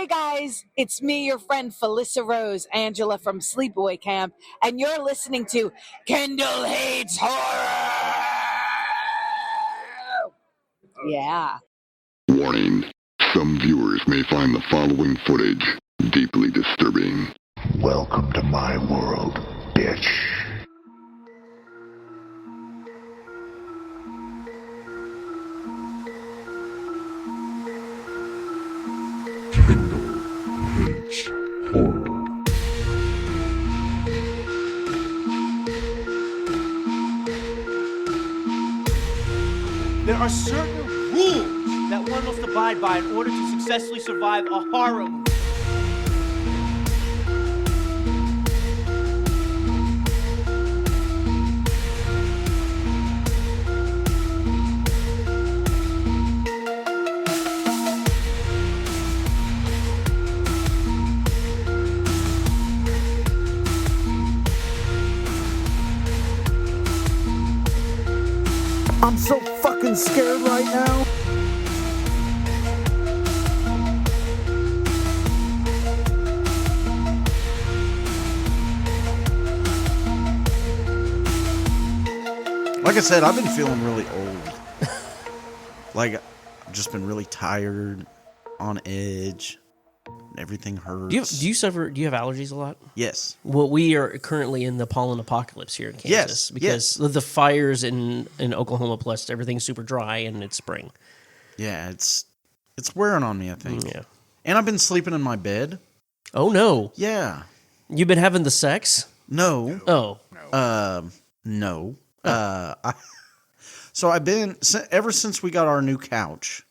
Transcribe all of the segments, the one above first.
guys, it's me, your friend Felissa Rose, Angela from Sleepaway Camp, and you're listening to Kendall Hates Horror! Yeah. Warning. Some viewers may find the following footage deeply disturbing. Welcome to my world, bitch. Kendall hates horror. There are certain rules that one must abide by in order to successfully survive a horror movie. I'm so fucking scared right now. Like I said, I've been feeling really old. Like, I've just been really tired, on edge. Everything hurts. Do you have allergies a lot? Yes. Well, we are currently in the pollen apocalypse here in Kansas. Yes, because of the fires in Oklahoma, plus everything's super dry and it's spring. Yeah, it's wearing on me, I think. Yeah. And I've been sleeping in my bed. Oh, no. Yeah. You've been having the sex? No. Oh. No. So I've been, ever since we got our new couch,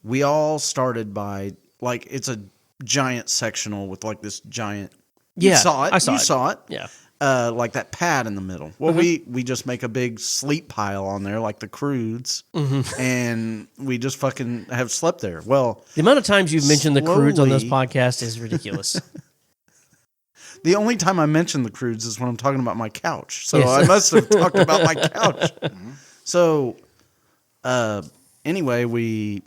we all started by, like, it's a giant sectional with, like, this giant, Yeah, you saw it. I saw you it. saw it. Yeah. Like that pad in the middle. Well, we just make a big sleep pile on there, like the Crudes, and we just fucking have slept there. Well, The amount of times you've mentioned the Crudes on this slowly- podcast is ridiculous. the only time I mention the Crudes is when I'm talking about my couch. So Yes. I must have talked about my couch. So, anyway, we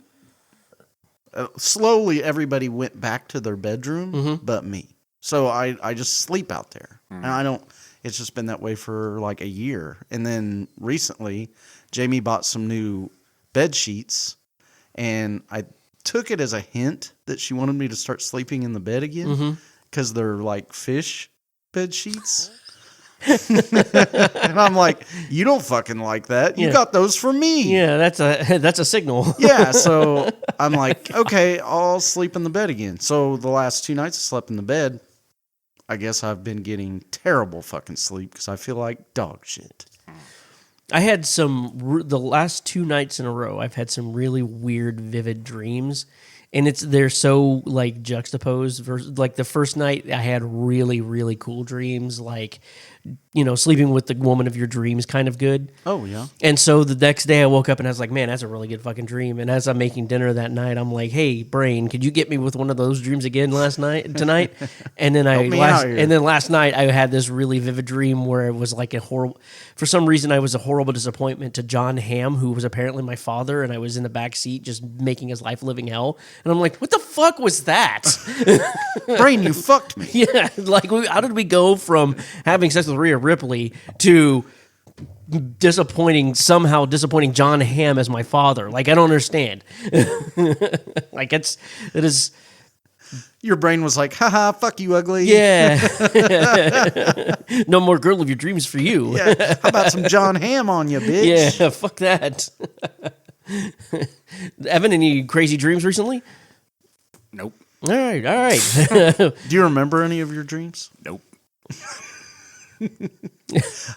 slowly everybody went back to their bedroom, but me. So I just sleep out there, and I don't. It's just been that way for like a year, and then recently, Jamie bought some new bed sheets, and I took it as a hint that she wanted me to start sleeping in the bed again because they're like fish bed sheets. And I'm like, you don't fucking like that. You Yeah. got those for me. Yeah, that's a signal. Yeah, so I'm like, okay, I'll sleep in the bed again. So the last 2 nights I slept in the bed. I guess I've been getting terrible fucking sleep because I feel like dog shit. I had the last 2 nights in a row, I've had some really weird, vivid dreams. And they're so like juxtaposed. Like the first night, I had really, really cool dreams, like, you know, sleeping with the woman of your dreams, kind of good. Oh, yeah. And so the next day, I woke up and I was like, "Man, that's a really good fucking dream." And as I'm making dinner that night, I'm like, "Hey, brain, could you get me with one of those dreams again tonight?" And then last night, I had this really vivid dream where it was like a horrible. For some reason, I was a horrible disappointment to John Hamm, who was apparently my father, and I was in the back seat just making his life living hell. And I'm like, "What the fuck was that?" Brain, you fucked me. Yeah, like how did we go from having sex with Rhea Ripley to disappointing John Hamm as my father? Like, I don't understand. Like it is. Your brain was like, haha, fuck you, ugly. Yeah. No more girl of your dreams for you. Yeah. How about some John Hamm on you, bitch? Yeah, fuck that. Evan, any crazy dreams recently? Nope. All right. Do you remember any of your dreams? Nope.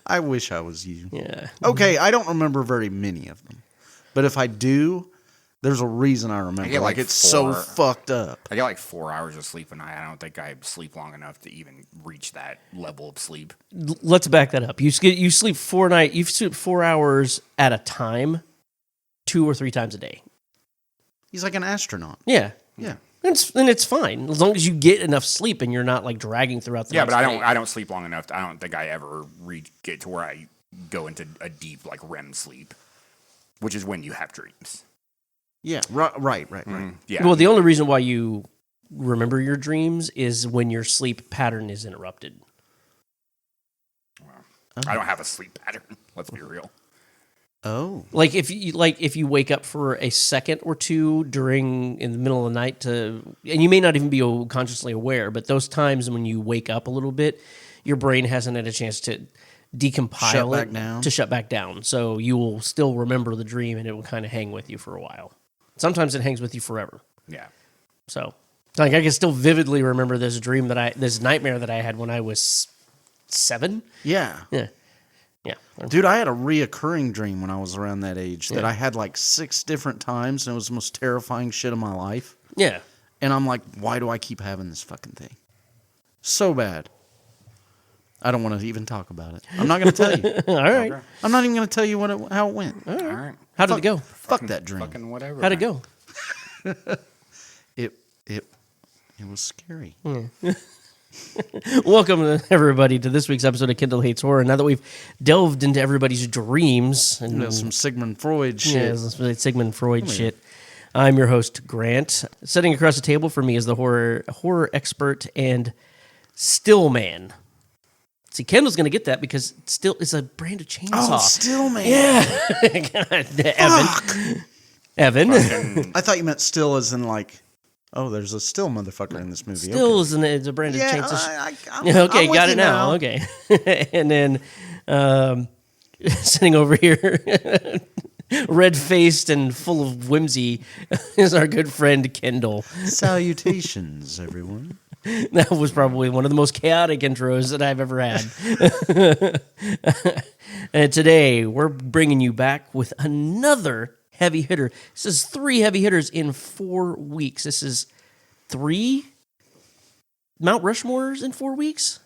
I wish I was you. Yeah. Okay, I don't remember very many of them. But if I do, there's a reason I remember. get like it's so 4. fucked up. I get like 4 hours of sleep a night. I don't think I sleep long enough to even reach that level of sleep. Let's back that up. You sleep 4 hours at a time, 2 or 3 times a day. He's like an astronaut. Yeah. Yeah. And it's fine as long as you get enough sleep and you're not like dragging throughout the Yeah, next but day. I don't sleep long enough. I don't think I ever get to where I go into a deep like REM sleep, which is when you have dreams. Yeah, right. Yeah. Well, the only reason why you remember your dreams is when your sleep pattern is interrupted. I don't have a sleep pattern. Let's be real. Oh, Like if you wake up for a second or two in the middle of the night and you may not even be consciously aware, but those times when you wake up a little bit, your brain hasn't had a chance to decompile shut back down. So you will still remember the dream and it will kind of hang with you for a while. Sometimes it hangs with you forever. Yeah. So like I can still vividly remember this nightmare that I had when I was 7. yeah. Yeah. Dude, I had a reoccurring dream when I was around that age that I had like 6 different times, and it was the most terrifying shit of my life. Yeah. And I'm like, why do I keep having this fucking thing? So bad. I don't want to even talk about it. I'm not going to tell you. All right. Okay. I'm not even going to tell you how it went. All right. All right. How did it go? Fuck that dream. Fucking whatever. How'd it go? It was scary. Welcome, everybody, to this week's episode of Kendall Hates Horror. Now that we've delved into everybody's dreams and Some Sigmund Freud shit. Yeah, Sigmund Freud shit, I'm your host, Grant. Sitting across the table from me is the horror expert and still man. See, Kendall's going to get that because still is a brand of chainsaw. Oh, still man. Yeah. Evan. I thought you meant still as in like, oh, there's a still motherfucker in this movie. Still is a brand of chainsaw. Okay, I'm got with it you now. Okay. And then sitting over here, red-faced and full of whimsy, is our good friend Kendall. Salutations, everyone. That was probably one of the most chaotic intros that I've ever had. And today, we're bringing you back with another heavy hitter. This is 3 heavy hitters in 4 weeks. This is 3 Mount Rushmores in 4 weeks?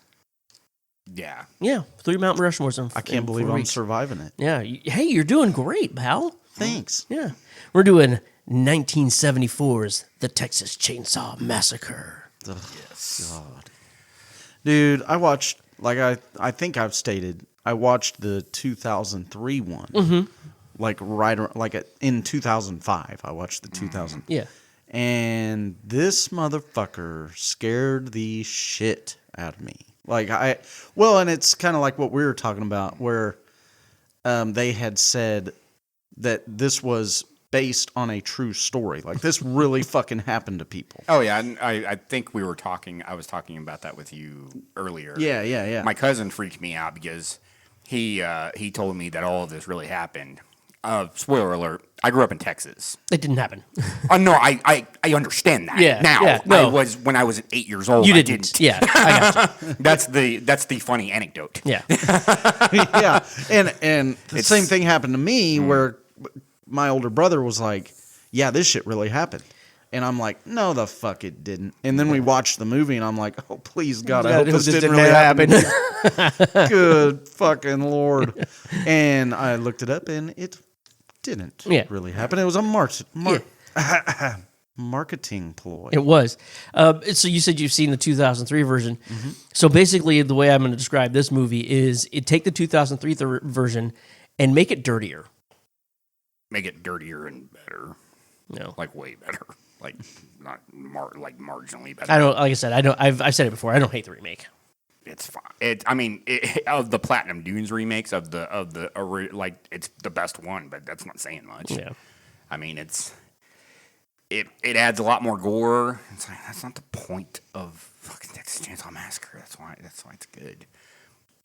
Yeah. Yeah, 3 Mount Rushmores in I can't believe I'm surviving it. Yeah. Hey, you're doing great, pal. Thanks. Yeah. We're doing 1974's The Texas Chainsaw Massacre. Ugh, God. Dude, I watched, like I think I've stated, I watched the 2003 one. Mm-hmm. In 2005. I watched the 2000. Yeah. And this motherfucker scared the shit out of me. And it's kind of like what we were talking about, where they had said that this was based on a true story. Like, this really fucking happened to people. Oh, yeah. I think I was talking about that with you earlier. Yeah. My cousin freaked me out because he told me that all of this really happened. Spoiler alert, I grew up in Texas. It didn't happen. No, I understand that. Yeah, now. yeah, no. When I was 8 years old. You I didn't. Yeah, I got you. That's the funny anecdote. Yeah. Yeah. And the same thing happened to me where my older brother was like, yeah, this shit really happened. And I'm like, no, the fuck it didn't. And then we watched the movie and I'm like, oh, please, God, I hope this didn't really happen. Good fucking Lord. And I looked it up and it didn't really happen. It was a marketing ploy. It was. So you said you've seen the 2003 version. Mm-hmm. So basically, the way I'm going to describe this movie is take the 2003 version and make it dirtier. Make it dirtier and better. No, like way better. Like not marginally better. I don't. Like I said, I don't. I've said it before. I don't hate the remake. It's fine. Of the Platinum Dunes remakes it's the best one, but that's not saying much. Yeah. I mean, it adds a lot more gore. It's like that's not the point of fucking Texas Chainsaw Massacre. That's why it's good.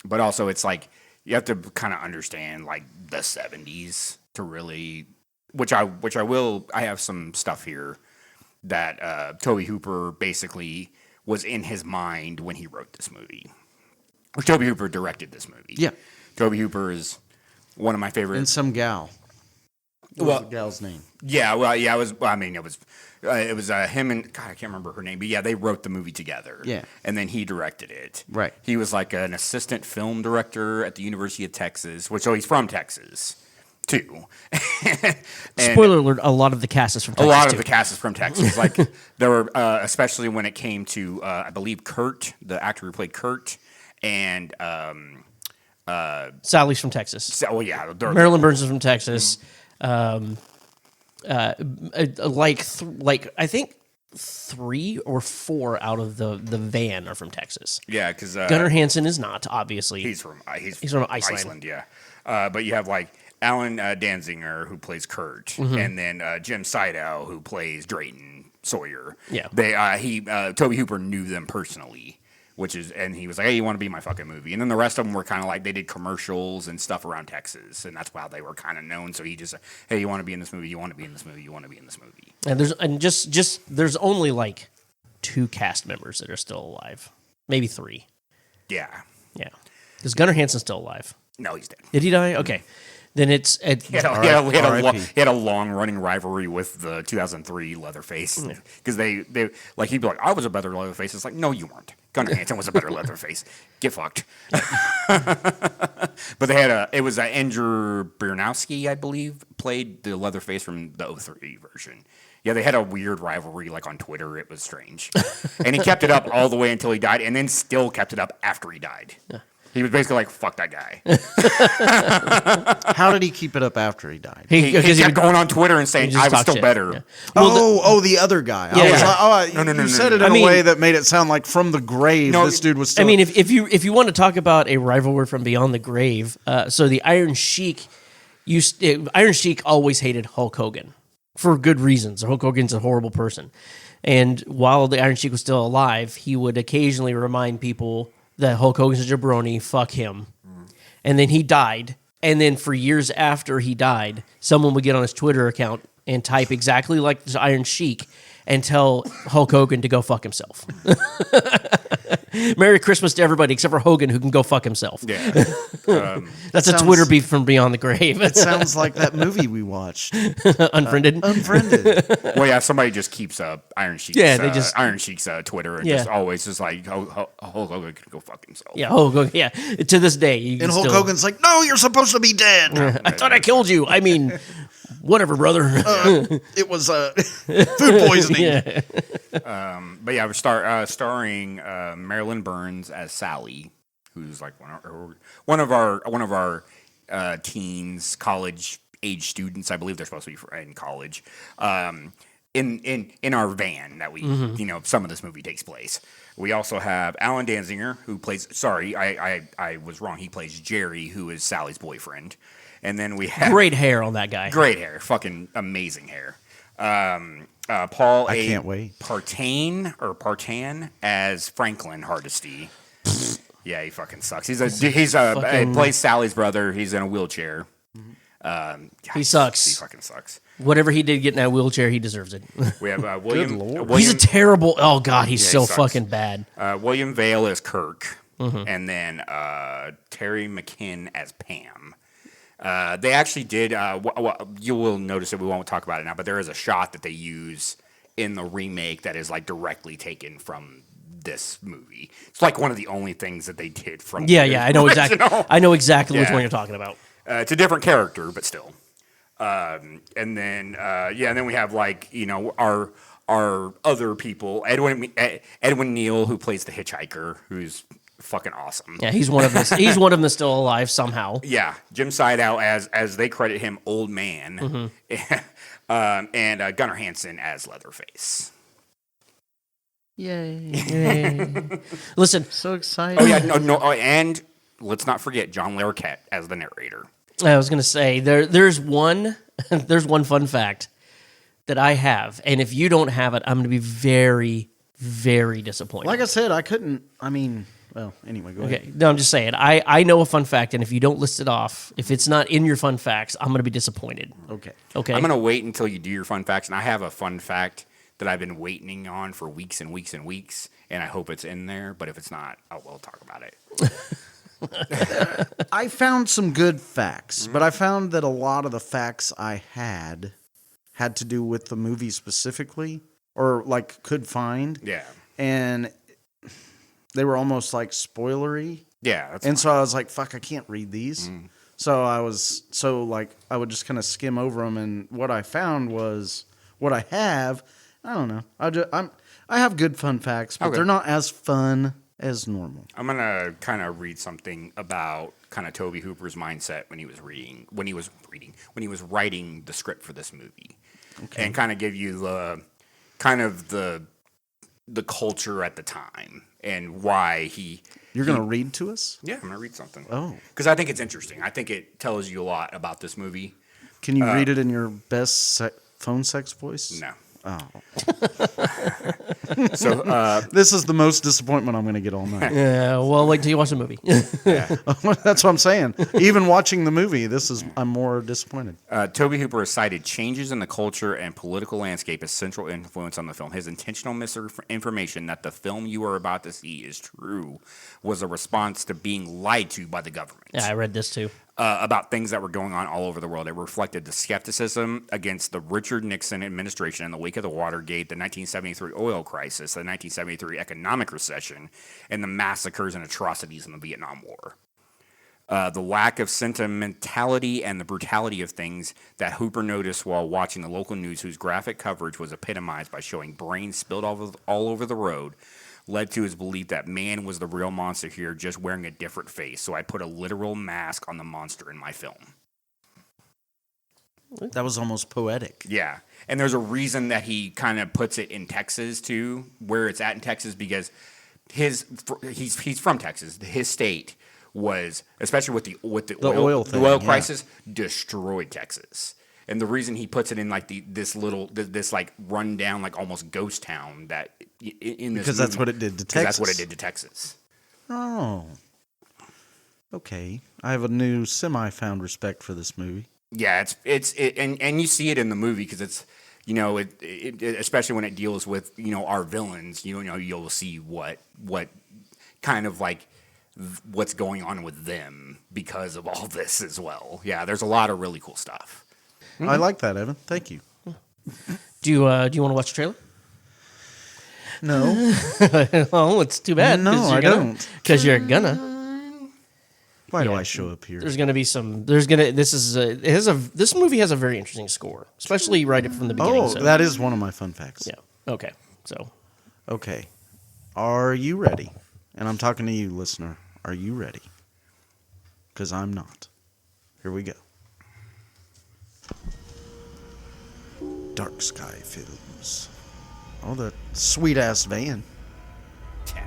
But also, it's like you have to kind of understand like the 70s to really, which I will. I have some stuff here that Tobe Hooper basically was in his mind when he wrote this movie. Or Tobe Hooper directed this movie. Yeah. Tobe Hooper is one of my favorite. And some gal. What was the gal's name? Yeah, it was him and, God, I can't remember her name, but yeah, they wrote the movie together. Yeah. And then he directed it. Right. He was like an assistant film director at the University of Texas, so he's from Texas, too. Spoiler alert, a lot of the cast is from Texas. A lot of the cast is from Texas. Like, there were, especially when it came to, I believe, Kurt, the actor who played Kurt, and Sally's from Texas. Yeah. Marilyn Burns is from Texas. like I think 3 or 4 out of the van are from Texas. Yeah, because Gunnar Hansen is not, obviously. He's from Iceland. Yeah, but you have like Alan Danziger, who plays Kurt, and then Jim Sydow, who plays Drayton Sawyer. Yeah, Toby Hooper knew them personally, and he was like, "Hey, you want to be in my fucking movie?" And then the rest of them were kind of like they did commercials and stuff around Texas, and that's why they were kind of known. So he just, "Hey, you want to be in this movie? You want to be in this movie? You want to be in this movie?" And there's only like 2 cast members that are still alive, maybe 3. Yeah, because Gunnar Hansen's still alive. no, he's dead. Did he die? Okay. Then he had a long running rivalry with the 2003 Leatherface because they like he'd be like, I was a better Leatherface. It's like, no, you weren't. Gunnar Hansen was a better Leatherface. Get fucked. But it was Andrew Bernowski, I believe, played the Leatherface from the 03 version. Yeah, they had a weird rivalry like on Twitter. It was strange. And he kept it up all the way until he died and then still kept it up after he died. Yeah. He was basically like, fuck that guy. How did he keep it up after he died? He kept going on Twitter and saying, I was still shit. better. Yeah. Well, the other guy. Yeah. I was like, you said it in a way that made it sound like from the grave, this dude was still... I mean, if you want to talk about a rivalry from beyond the grave, so the Iron Sheik always hated Hulk Hogan for good reasons. Hulk Hogan's a horrible person. And while the Iron Sheik was still alive, he would occasionally remind people that Hulk Hogan's a jabroni, fuck him. And then he died. And then for years after he died, someone would get on his Twitter account and type exactly like the Iron Sheik and tell Hulk Hogan to go fuck himself. Merry Christmas to everybody except for Hogan, who can go fuck himself. Yeah. That's a Twitter beef from beyond the grave. It sounds like that movie we watched. Unfriended? Unfriended. Well, yeah, somebody just keeps Iron Sheik's, Iron Sheik's Twitter and just always just like, Hulk Hogan can go fuck himself. Yeah, Hulk Hogan, yeah. To this day. And Hulk Hogan's like, no, you're supposed to be dead. I thought I killed you. I mean, whatever, brother. It was food poisoning. Yeah. But yeah, we're starring Marilyn Burns as Sally, who's like one of our teens, college age students. I believe they're supposed to be in college. In our van that we, some of this movie takes place. We also have Alan Danziger, who plays. Sorry, I was wrong. He plays Jerry, who is Sally's boyfriend. And then we have great hair on that guy. Great hair, fucking amazing hair. Paul I can't wait. Partan as Franklin Hardesty. Yeah, he fucking sucks. He plays Sally's brother. He's in a wheelchair. He sucks. He fucking sucks. Whatever he did get in that wheelchair, he deserves it. We have William. He's a terrible. Oh God, he's so fucking bad. William Vale as Kirk, and then Terry McKinn as Pam. They actually did. You will notice that we won't talk about it now, but there is a shot that they use in the remake that is like directly taken from this movie. It's like one of the only things that they did from. Yeah, I know exactly. I know exactly which one you're talking about. It's a different character, but still. And then we have like our other people. Edwin Neal, who plays the hitchhiker, who's fucking awesome. Yeah, he's one of them. He's one of them that's still alive somehow. Yeah, Jim Sydow as they credit him, old man, and Gunnar Hansen as Leatherface. Yay! Listen, so excited. Oh yeah, no, and let's not forget John Larroquette as the narrator. I was gonna say there's one fun fact that I have, and if you don't have it, I'm gonna be very, very disappointed. Like I said, I couldn't. I mean. Well, anyway, go ahead. Okay, no, I'm just saying. I know a fun fact, and if you don't list it off, if it's not in your fun facts, I'm going to be disappointed. Okay. I'm going to wait until you do your fun facts, and I have a fun fact that I've been waiting on for weeks and weeks and weeks, and I hope it's in there, but if it's not, we'll talk about it. I found some good facts, but I found that a lot of the facts I had to do with the movie specifically, or like could find. Yeah. And they were almost like spoilery. Yeah. So I was like, fuck, I can't read these. So I would just kind of skim over them. And what I found was what I have. I don't know. I have good fun facts, but they're not as fun as normal. I'm going to kind of read something about kind of Toby Hooper's mindset when he was writing the script for this movie. and kind of give you kind of the culture at the time and why he. You're going to read to us? Yeah, I'm going to read something. Oh, because I think it's interesting. I think it tells you a lot about this movie. Can you read it in your best phone sex voice? No. Oh. So this is the most disappointment I'm going to get all night. Yeah, well, wait till you watch the movie. That's what I'm saying. Even watching the movie, I'm more disappointed. Tobe Hooper has cited changes in the culture and political landscape as central influence on the film. His intentional misinformation that the film you are about to see is true was a response to being lied to by the government. Yeah, I read this too. About things that were going on all over the world. It reflected the skepticism against the Richard Nixon administration in the wake of the Watergate, the 1973 oil crisis, the 1973 economic recession, and the massacres and atrocities in the Vietnam War. The lack of sentimentality and the brutality of things that Hooper noticed while watching the local news, whose graphic coverage was epitomized by showing brains spilled all over the road, led to his belief that man was the real monster here, just wearing a different face. So I put a literal mask on the monster in my film. That was almost poetic. Yeah. And there's a reason that he kind of puts it in Texas, too, where it's at in Texas, because he's from Texas. His state was, especially with the oil crisis, destroyed Texas. And the reason he puts it in like this like rundown, like almost ghost town that in this because that's what it did to Texas. That's what it did to Texas. Oh, okay. I have a new semi-found respect for this movie. Yeah, and you see it in the movie because it's it especially when it deals with our villains. You'll see what kind of like what's going on with them because of all this as well. Yeah, there's a lot of really cool stuff. I like that, Evan. Thank you. Do you want to watch the trailer? No. Well, it's too bad. No, I don't. Because you're gonna. Why do I show up here? There's gonna be some. This movie has a very interesting score, especially right from the beginning. Oh, that is one of my fun facts. Yeah. Okay. So. Okay. Are you ready? And I'm talking to you, listener. Are you ready? Because I'm not. Here we go. Dark Sky Films. Oh, the sweet-ass van. Yeah,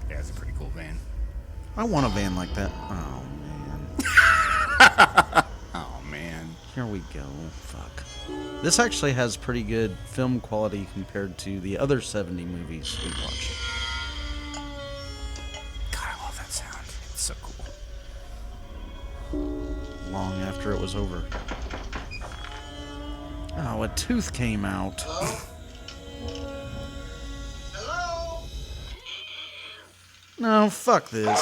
it's a pretty cool van. I want a van like that. Oh, man. Oh, man. Here we go. Fuck. This actually has pretty good film quality compared to the other 70 movies we watched. God, I love that sound. It's so cool. Long after it was over. Oh, a tooth came out. Hello? No, fuck this.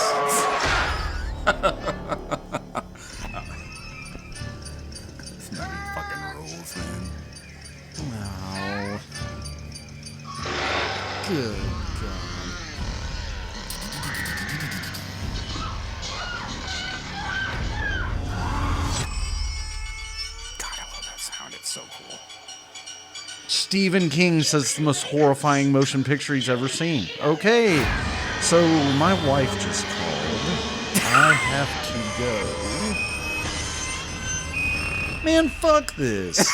This movie fucking rules, man. No. Good God. God, I love that sound. It's so cool. Stephen King says it's the most horrifying motion picture he's ever seen. Okay, so my wife just called. I have to go. Man, fuck this.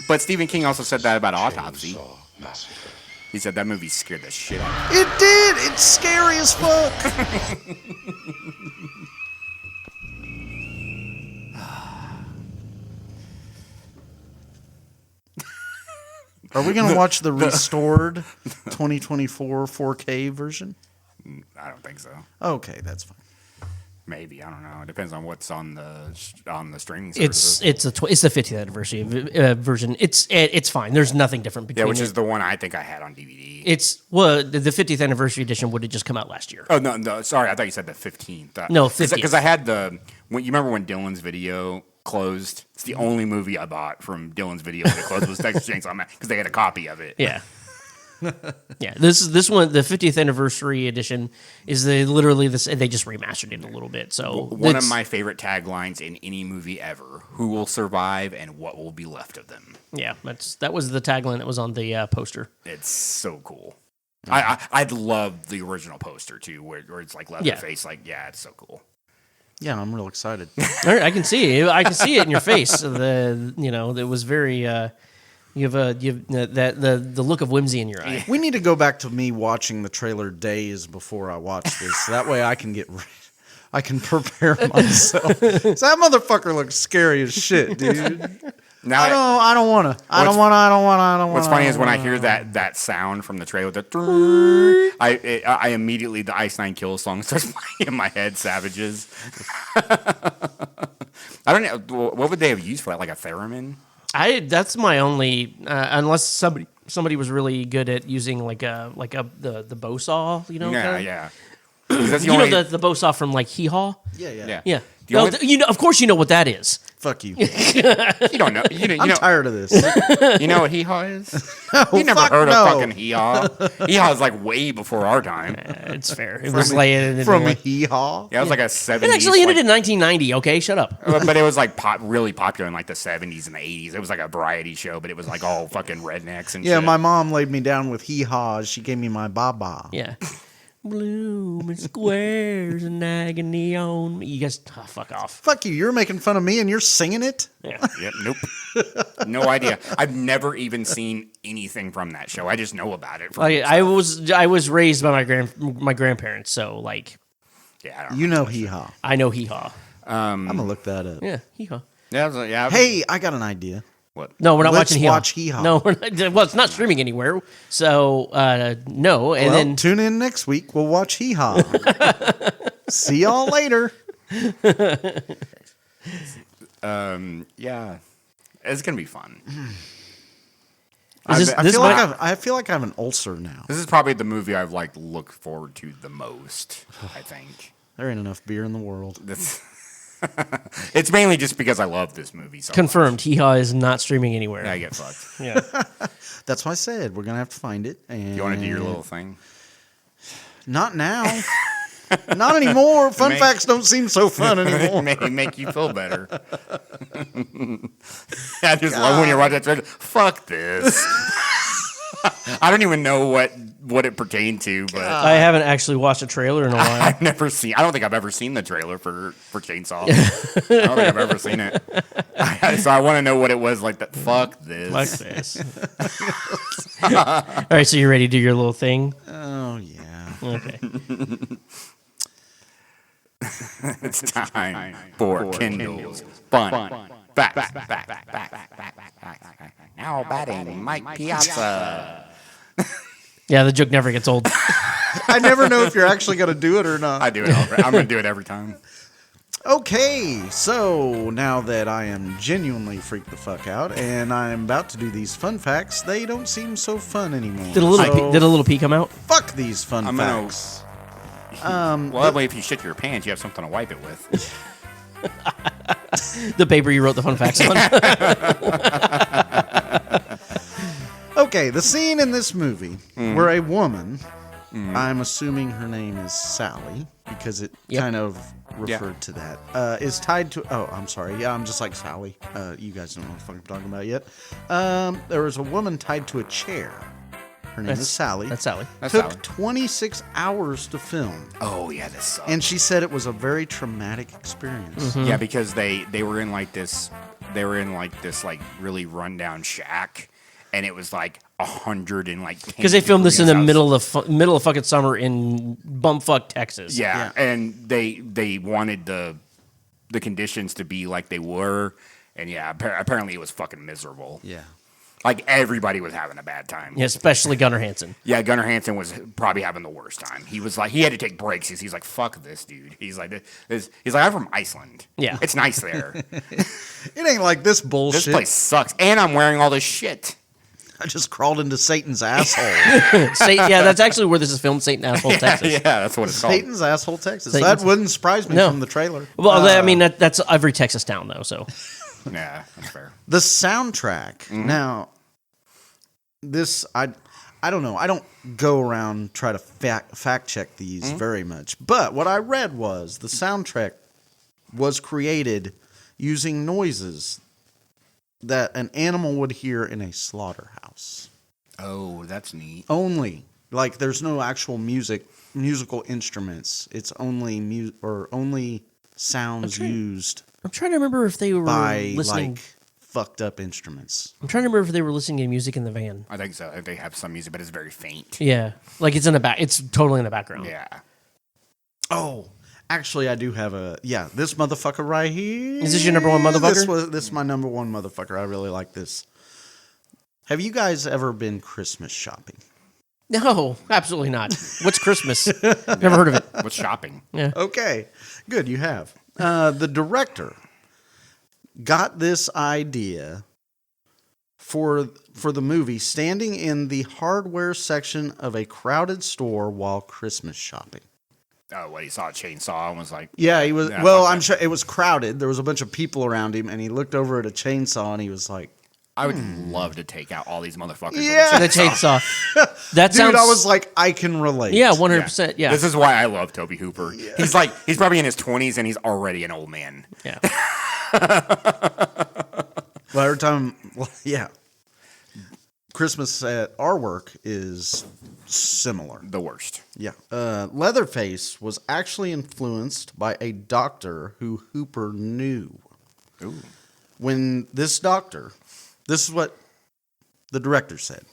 But Stephen King also said that about Autopsy. He said that movie scared the shit out of It did. It's scary as fuck. Are we going to watch the restored 2024 4K version? I don't think so. Okay, that's fine. Maybe, I don't know. It depends on what's on the streaming It's services. it's the 50th anniversary version. It's fine. There's nothing different between. Yeah, which is the one I think I had on DVD. The 50th anniversary edition would have just come out last year. Oh no, sorry, I thought you said the 15th. No, 50th. Because I had you remember when Dylan's Video closed? It's the only movie I bought from Dylan's Video when it closed was Texas Chain Saw Massacre because they had a copy of it. Yeah. Yeah, this one, the 50th anniversary edition, is literally this. They just remastered it a little bit. So one of my favorite taglines in any movie ever: "Who will survive and what will be left of them?" Yeah, that was the tagline that was on the poster. It's so cool. I love the original poster too, where it's like Leatherface. Like, yeah, it's so cool. Yeah, I'm real excited. All right, I can see it. I can see it in your face. It was very. You have the look of whimsy in your eye. We need to go back to me watching the trailer days before I watch this. That way I can I can prepare myself. So that motherfucker looks scary as shit, dude. Now I don't want to. What's funny is when I hear that sound from the trailer, I immediately the Ice Nine Kills song starts playing in my head. Savages. I don't know. What would they have used for that? Like a theremin? That's my only unless somebody was really good at using the bow saw, Yeah, kinda. yeah. The bow saw from like Hee Haw. Yeah. Yeah. Of course you know what that is. Fuck you. You don't know. I'm tired of this. You know what hee haw is? You never heard of fucking hee haw. Hee haw is like way before our time. It's fair. It was like from hee haw. Yeah, it was like a 70s. It actually ended in 1990. Okay, shut up. But it was like really popular in like the 70s and the 80s. It was like a variety show, but it was like all fucking rednecks and shit. Yeah, my mom laid me down with hee haw. She gave me my baba. Yeah. Blooming squares and agony on me. You guys, fuck off. Fuck you. You're making fun of me and you're singing it? Yeah. Yep, nope. No idea. I've never even seen anything from that show. I just know about it. I was raised by my grandparents, so like. Yeah, I don't you know hee haw. I know hee haw. I'm gonna look that up. Yeah, hee haw. Yeah. Hey, I got an idea. What? No, we're not Let's watching hee haw. watch hee haw. No, we're not. Well, it's not streaming anywhere, so no. And then tune in next week. We'll watch hee haw. See y'all later. Yeah, it's gonna be fun. I feel like I have an ulcer now. This is probably the movie I've like looked forward to the most. I think there ain't enough beer in the world. It's mainly just because I love this movie so confirmed. much. Hee haw is not streaming anywhere. I get fucked. Yeah, that's why I said we're gonna have to find it. And you want to do your little thing? Not now. Not anymore. Fun facts don't seem so fun anymore. Make you feel better. I just love when you watch that trailer. Fuck this. I don't even know what it pertained to, but I haven't actually watched a trailer in a while. I don't think I've ever seen the trailer for Chainsaw. I don't think I've ever seen it. So I want to know what it was like. That fuck this. Fuck this. All right, so you ready to do your little thing? Oh yeah. Okay. It's time for Kendall's fun facts. Now batting Mike Piazza. Yeah, the joke never gets old. I never know if you're actually going to do it or not. I do it. I'm going to do it every time. Okay, so now that I am genuinely freaked the fuck out and I'm about to do these fun facts, they don't seem so fun anymore. Did a little pee come out? Fuck these fun facts. Well, that way if you shit your pants, you have something to wipe it with. The paper you wrote the fun facts on. Okay, the scene in this movie where a woman, I'm assuming her name is Sally, because it kind of referred to that, is tied to... Oh, I'm sorry. Yeah, I'm just like Sally. You guys don't know what the fuck I'm talking about yet. There was a woman tied to a chair. Her name is Sally. That's Sally. Took 26 hours to film. Oh, yeah, this sucks. And she said it was a very traumatic experience. Mm-hmm. Yeah, because they were in like this like really rundown shack, and it was like 100 and like because they filmed this in the middle of fucking summer in bumfuck Texas. Yeah, and they wanted the conditions to be like they were, and yeah, apparently it was fucking miserable. Yeah. Like, everybody was having a bad time. Yeah, especially Gunnar Hansen. Yeah, Gunnar Hansen was probably having the worst time. He was like, he had to take breaks. He's like, fuck this, dude. He's like, I'm from Iceland. Yeah. It's nice there. It ain't like this bullshit. This place sucks. And I'm wearing all this shit. I just crawled into Satan's asshole. Yeah, that's actually where this is filmed, Satan Asshole, Texas. Yeah, that's what it's called. Satan's asshole, Texas. That wouldn't surprise me from the trailer. Well, I mean, that's every Texas town, though, so... Yeah, that's fair. The soundtrack. Now, this, I don't know. I don't go around try to fact check these very much. But what I read was the soundtrack was created using noises that an animal would hear in a slaughterhouse. Oh, that's neat. Only. Like, there's no actual musical instruments. It's only sounds used I'm trying to remember if they were by listening. like fucked up instruments. I'm trying to remember if they were listening to music in the van. I think so. They have some music, but it's very faint. Yeah, like it's in the back. It's totally in the background. Yeah. Oh, actually, I do have this motherfucker right here. Is this your number one motherfucker? This is my number one motherfucker. I really like this. Have you guys ever been Christmas shopping? No, absolutely not. What's Christmas? Never heard of it. What's shopping? Yeah. Okay, good. You have. The director got this idea for the movie standing in the hardware section of a crowded store while Christmas shopping. Oh, what, he saw a chainsaw and was like... Yeah, he was... Yeah, well, fuck I'm that. sure it was crowded. There was a bunch of people around him, and he looked over at a chainsaw, and he was like... I would love to take out all these motherfuckers. Yeah. The chainsaw. That Dude, sounds. I was like, I can relate. Yeah, 100%. Yeah. This is why I love Toby Hooper. Yeah. He's probably in his 20s and he's already an old man. Yeah. Well, every time... Yeah. Christmas at our work is similar. The worst. Yeah. Leatherface was actually influenced by a doctor who Hooper knew. Ooh. When this doctor, this is what the director said.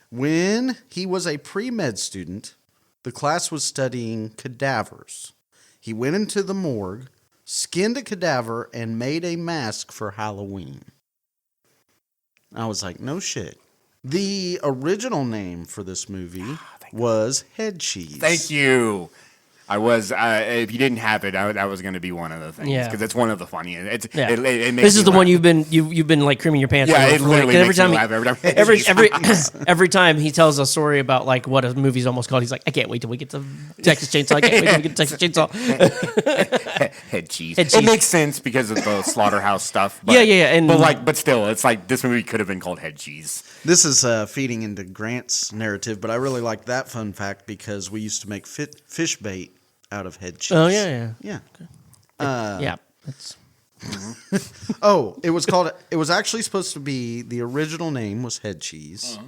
When he was a pre-med student, the class was studying cadavers. He went into the morgue, skinned a cadaver, and made a mask for Halloween. I was like, no shit. The original name for this movie was Head Cheese. Thank you. I was, if you didn't have it, that was going to be one of the things. Yeah. Because it's one of the funniest. Yeah. It makes This is me the one laugh. you've been like creaming your pants. Yeah, over. it literally Like, makes me laugh every time. every time he tells a story about like what a movie's almost called, he's like, I can't wait till we get to Texas Chainsaw. I can't wait till we get to Texas Chainsaw. Head cheese. Head It cheese. makes sense because of the slaughterhouse stuff. But, Yeah. And but still, it's like this movie could have been called Head Cheese. This is feeding into Grant's narrative, but I really like that fun fact because we used to make fish bait out of head cheese. Oh yeah. Yeah. Yeah. It's, Oh, it was actually supposed to be, the original name was Head Cheese.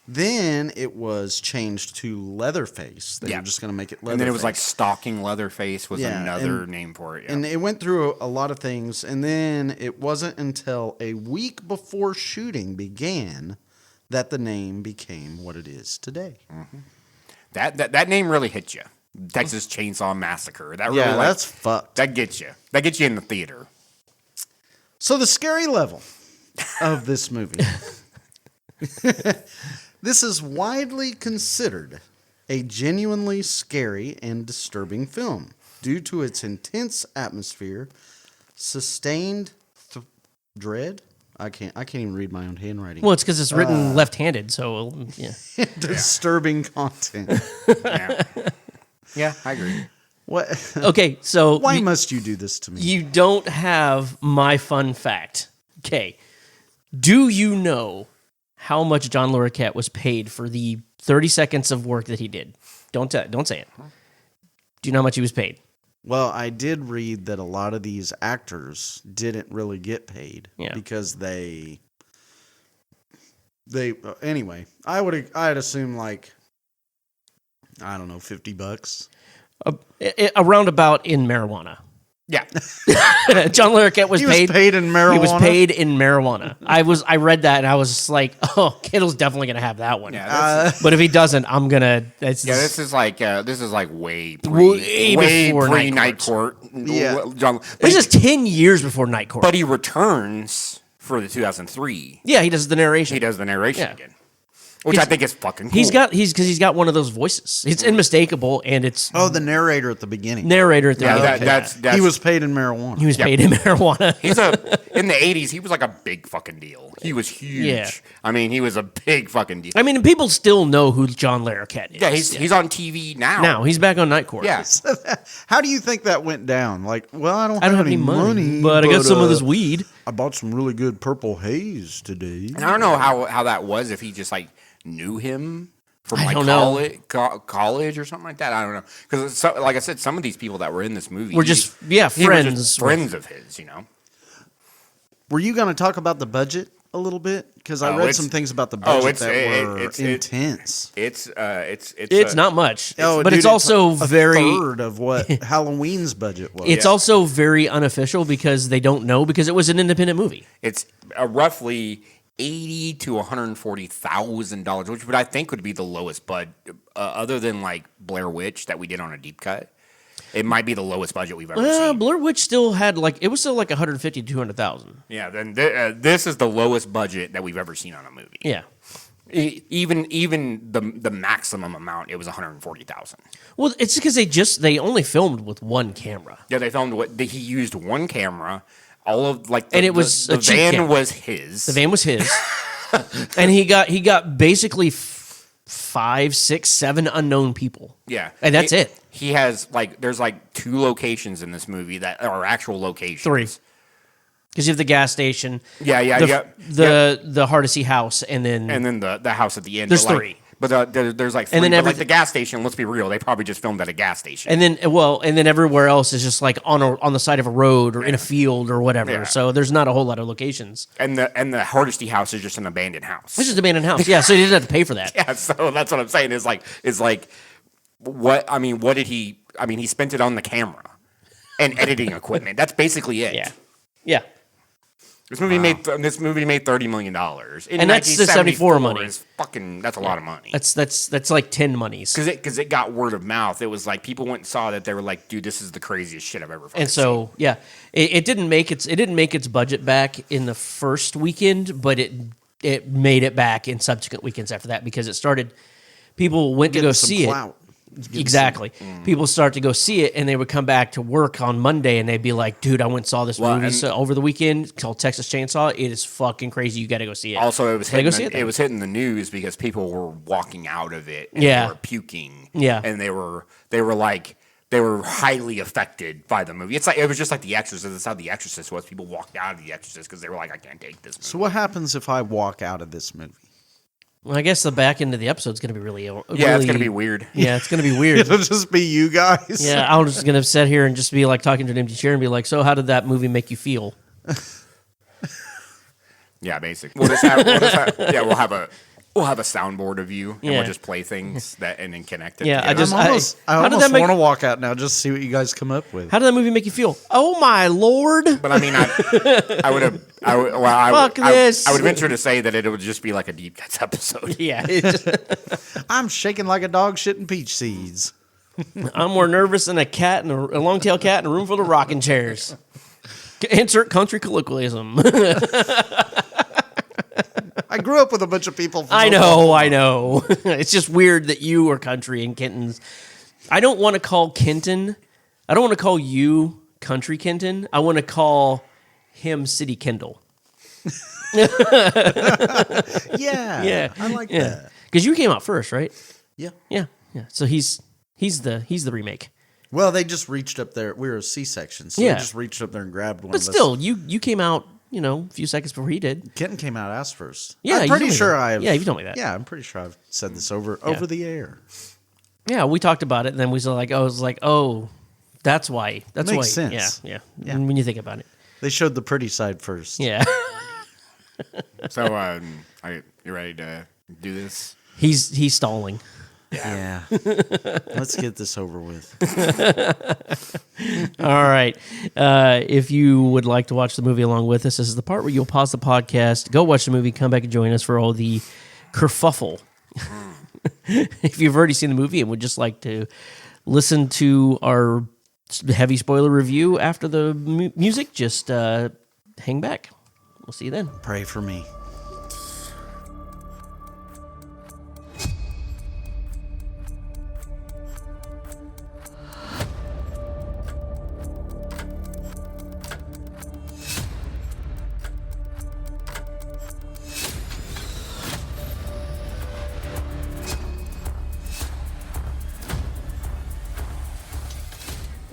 Then it was changed to Leatherface. They were just going to make it Leatherface. And then it was like Stalking Leatherface was Yeah, another and- name for it. Yeah. And it went through a lot of things. And then it wasn't until a week before shooting began that the name became what it is today. That name really hit you. Texas Chainsaw Massacre. That really Yeah, that's fucked. that gets you. That gets you in the theater. So the scary level of this movie. This is widely considered a genuinely scary and disturbing film due to its intense atmosphere, sustained dread. I can't even read my own handwriting. well, it's because it's written left-handed, so yeah. Disturbing content. Yeah, I agree. What? Okay, so Why must you do this to me? you don't have my fun fact. Okay, do you know how much John Larroquette was paid for the 30 seconds of work that he did? Don't say it. Do you know how much he was paid? Well, I did read that a lot of these actors didn't really get paid because they anyway, I'd assume like, I don't know, $50. A roundabout in marijuana. Yeah. John Larroquette was He paid. was paid in marijuana. He was paid in marijuana. I read that and I was just like, oh, Kendall's definitely gonna have that one. Yeah, But if he doesn't, I'm gonna. this is like way before pre Night Night Court. Yeah. This is 10 years before Night Court. But he returns for the 2003. Yeah, he does the narration. He does the narration Yeah. again, which I think is fucking cool. He's got one of those voices. It's unmistakable, and it's the narrator at the beginning. narrator at the yeah, beginning. that's He was paid in marijuana. He was paid in marijuana. He's in the 80s. He was like a big fucking deal. He was huge. Yeah. I mean, he was a big fucking deal. I mean, people still know who John Larroquette is. Yeah, he's on TV now. now he's back on Night Court. Yeah. How do you think that went down? Like, well, I don't I don't have any money, but I got some of this weed. I bought some really good purple haze today. And I don't know how that was, if he just like knew him from I like don't know. college or something like that. I don't know. Because like I said, some of these people that were in this movie We're just he was friends. just friends of his, you know. Were you going to talk about the budget a little bit? Because I read some things about the budget that were intense. It's not much, but dude, it's also a very third of what Halloween's budget was. It's also very unofficial because they don't know because it was an independent movie. It's roughly $80,000 to $140,000, which I think would be the lowest budget, other than like Blair Witch that we did on a deep cut. It might be the lowest budget we've ever seen. Blair Witch still had it was still like 150 to 200,000. Yeah, then this is the lowest budget that we've ever seen on a movie. Yeah, even the maximum amount, it was 140,000. Well, it's because they only filmed with one camera. Yeah, they filmed he used one camera. All of and it was the van was his. The van was his, and he got basically 5, 6, 7 unknown people. Yeah, and that's it. He has there's 2 locations in this movie that are actual locations. 3, because you have the gas station. The Hardesty house, and then the house at the end. There's 3. But there's 3. And then the gas station. Let's be real. They probably just filmed at a gas station. And then everywhere else is just on the side of a road or in a field or whatever. Yeah. So there's not a whole lot of locations. And the Hardesty house is just an abandoned house. It's just an abandoned house. Yeah. So he didn't have to pay for that. Yeah. So that's what I'm saying. Is what I mean. What did he? I mean, he spent it on the camera and editing equipment. That's basically it. Yeah. Yeah. This movie made $30 million, and that's the 74 money. That's a lot of money. That's like 10 monies. Because it got word of mouth. It was people went and saw that. They were like, dude, this is the craziest shit I've ever fucking seen. Yeah, it didn't make its budget back in the first weekend, but it made it back in subsequent weekends after that because it started. People went to go see it. Exactly. People start to go see it, and they would come back to work on Monday, and they'd be like, "Dude, I went and saw this movie over the weekend. It's called Texas Chain Saw. It is fucking crazy. You got to go see it." Also, it was hitting the news because people were walking out of it. And they were puking. Yeah, and they were highly affected by the movie. It was just like The Exorcist. That's how The Exorcist was. People walked out of The Exorcist because they were like, "I can't take this movie." So what happens if I walk out of this movie? Well, I guess the back end of the episode is going to be really it's going to be weird. Yeah, it's going to be weird. It'll just be you guys. Yeah, I'm just going to sit here and just be talking to an empty chair and be like, "So, how did that movie make you feel?" Yeah, basically. We'll have a soundboard of you, and we'll just play things and then connect it. Yeah, together. I almost want to walk out now just to see what you guys come up with. How did that movie make you feel? Oh my lord! But I mean, I would venture to say that it would just be like a deep cuts episode. Yeah, I'm shaking like a dog shitting peach seeds. I'm more nervous than a cat and a long-tailed cat in a room full of rocking chairs. Insert country colloquialism. I grew up with a bunch of people. I know. It's just weird that you are country and Kenton's. I don't want to call you country Kenton. I want to call him City Kendall. Yeah. Yeah. I like that. Because you came out first, right? Yeah. Yeah. Yeah. So he's the remake. Well, they just reached up there. We were a C-section, so they just reached up there and grabbed one. But still, you came out, a few seconds before he did. Kenton came out ass first. Yeah, I'm pretty sure Yeah, you told me that. Yeah, I'm pretty sure I've said this over the air. Yeah, we talked about it, and then we were like, oh, that's why. That's Makes why. sense. Yeah. When you think about it, they showed the pretty side first. Yeah. So, you ready to do this? He's stalling. Yeah. Let's get this over with. All right. If you would like to watch the movie along with us, this is the part where you'll pause the podcast, go watch the movie, come back and join us for all the kerfuffle. If you've already seen the movie and would just like to listen to our heavy spoiler review after the music, just hang back. We'll see you then. Pray for me.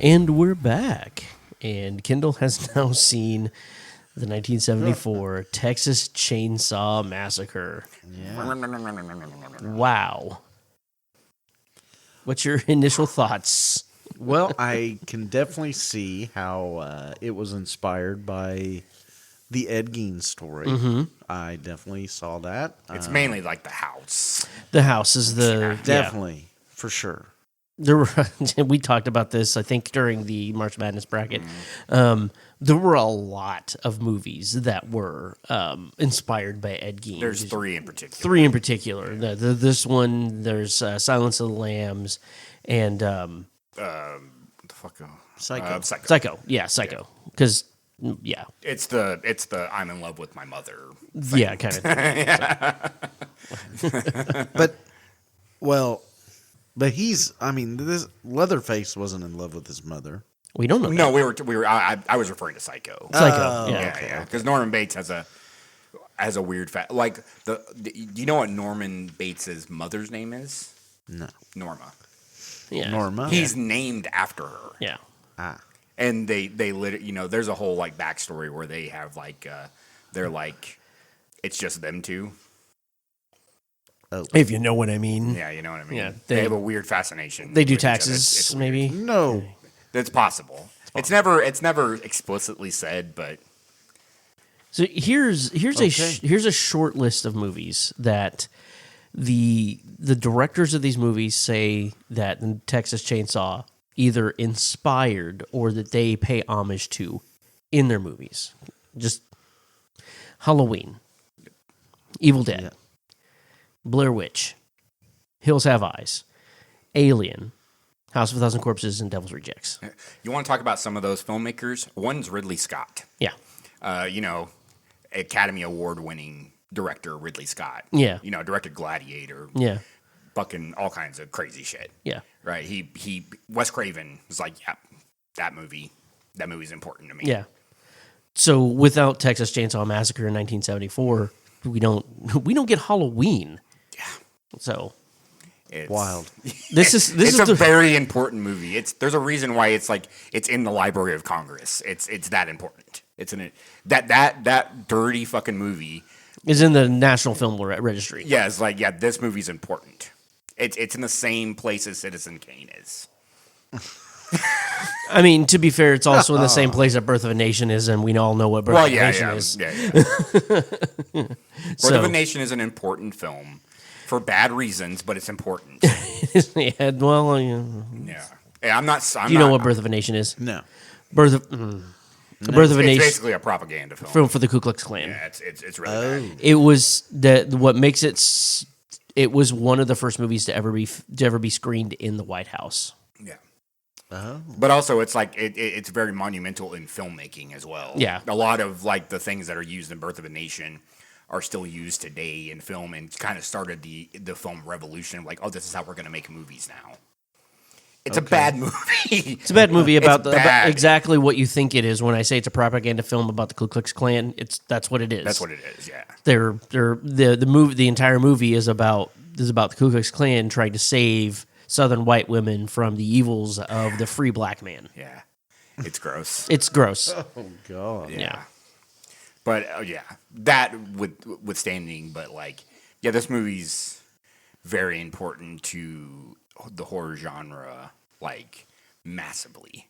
And we're back. And Kendall has now seen the 1974 Texas Chain Saw Massacre. Yeah. Wow. What's your initial thoughts? Well, I can definitely see how it was inspired by the Ed Gein story. I definitely saw that. It's mainly like the house. The house is Definitely, for sure. There were, we talked about this, I think, during the March Madness bracket. There were a lot of movies that were inspired by Ed Gein. There's 3 in particular. 3 in particular. This one, there's Silence of the Lambs, and What the fuck? Psycho. Psycho. Yeah, Psycho. Because yeah, it's the I'm in love with my mother. Thing. Yeah, kind of. But he's. I mean, this Leatherface wasn't in love with his mother. We don't know. No, we were. I was referring to Psycho. Psycho. Yeah. Because Norman Bates has a weird fact. Like do you know what Norman Bates's mother's name is? No. Norma. Yeah. Norma. He's named after her. Yeah. And they there's a whole like backstory where they have like they're like it's just them two. Oh. If you know what I mean. Yeah, you know what I mean. Yeah, they have a weird fascination. They do with each other. taxes, It's maybe. No. It's possible. It's never explicitly said, but So here's a short list of movies that the directors of these movies say that the Texas Chainsaw either inspired or that they pay homage to in their movies. Just Halloween, Evil Dead, Yeah. Blair Witch, Hills Have Eyes, Alien, House of a Thousand Corpses, and Devil's Rejects. you want to talk about some of those filmmakers? One's Ridley Scott. Yeah. Academy Award winning director Ridley Scott. Yeah. Directed Gladiator. Yeah. Fucking all kinds of crazy shit. Yeah. Right. He Wes Craven was like, yeah, that movie's important to me. Yeah. So without Texas Chainsaw Massacre in 1974, we don't get Halloween. Yeah. So It's Wild. this is a very important movie. There's a reason why it's in the Library of Congress. It's that important. It's that dirty fucking movie is in the National Film Registry. Yeah, it's like, yeah, this movie's important. It's in the same place as Citizen Kane is. I mean, to be fair, it's also in the same place that Birth of a Nation is, and we all know what Birth of a Nation is. Yeah. Birth of a Nation is an important film for bad reasons, but it's important. Yeah, well, Yeah, I'm not. do you know what Birth of a Nation is? No. Birth of a Nation. It's basically a propaganda film. For the Ku Klux Klan. Yeah, it's really bad. It was what makes it. It was one of the first movies to ever be screened in the White House. Yeah. Oh. But also, it's like it's very monumental in filmmaking as well. Yeah. A lot of like the things that are used in Birth of a Nation are still used today in film, and kind of started the film revolution. Like, oh, this is how we're going to make movies now. It's a bad movie. It's a bad movie about bad. exactly what you think it is. When I say it's a propaganda film about the Ku Klux Klan, that's what it is. That's what it is. Yeah. The entire movie is about the Ku Klux Klan trying to save Southern white women from the evils of the free black man. Yeah. It's gross. It's gross. Oh God. Yeah. But that withstanding, but like, yeah, this movie's very important to the horror genre, like massively.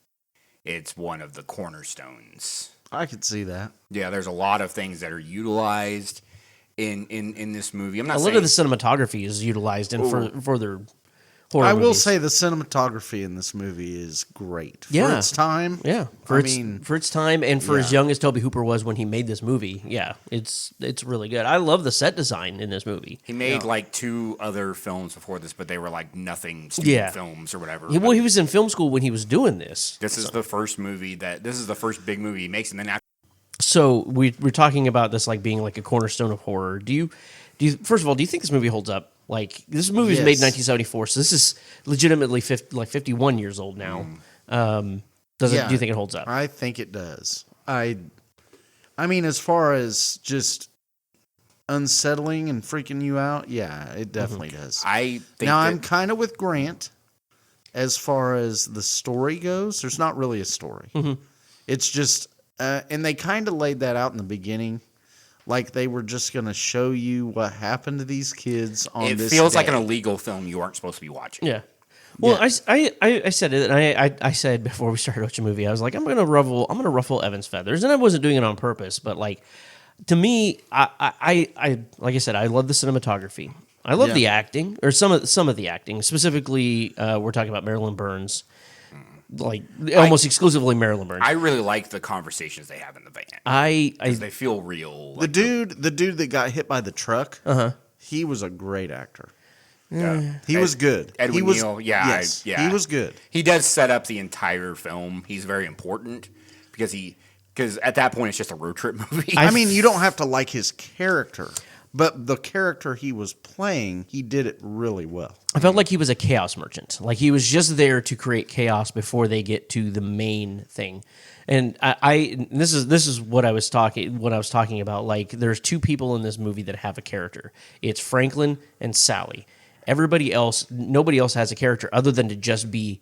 It's one of the cornerstones. I could see that. Yeah, there's a lot of things that are utilized in this movie. I'm not a saying lot of the cinematography is utilized in further horror I will movies. say the cinematography in this movie is great for Yeah. its time. Yeah, for its time and for as young as Tobe Hooper was when he made this movie, yeah, it's really good. I love the set design in this movie. he made like 2 other films before this, but they were like nothing student films or whatever. He was in film school when he was doing this. This is the first big movie he makes, and then after. So we're talking about this like being like a cornerstone of horror. Do you first of all, do you think this movie holds up? Like, this movie was made in 1974, so this is legitimately 51 years old now. Do you think it holds up? I think it does. I mean, as far as just unsettling and freaking you out, yeah, it definitely does. I think I'm kind of with Grant as far as the story goes. There's not really a story. It's just, and they kind of laid that out in the beginning. Like they were just going to show you what happened to these kids on this It feels like day. an illegal film you aren't supposed to be watching. Yeah. Well, I said it, and I said before we started watching the movie, I was like, I'm gonna ruffle Evan's feathers, and I wasn't doing it on purpose, but like to me, I like I said, I love the cinematography, I love the acting, or some of the acting, specifically, we're talking about Marilyn Burns, like almost exclusively Marilyn Burns. I really like the conversations they have in the van. Because they feel real. The dude that got hit by the truck, he was a great actor. He was good. Edwin Neal, yes, he was good. He does set up the entire film. He's very important because at that point it's just a road trip movie. I mean, you don't have to like his character, but the character he was playing, he did it really well. I felt like he was a chaos merchant. Like he was just there to create chaos before they get to the main thing. And this is what I was talking about. Like there's two people in this movie that have a character. It's Franklin and Sally. Nobody else has a character other than to just be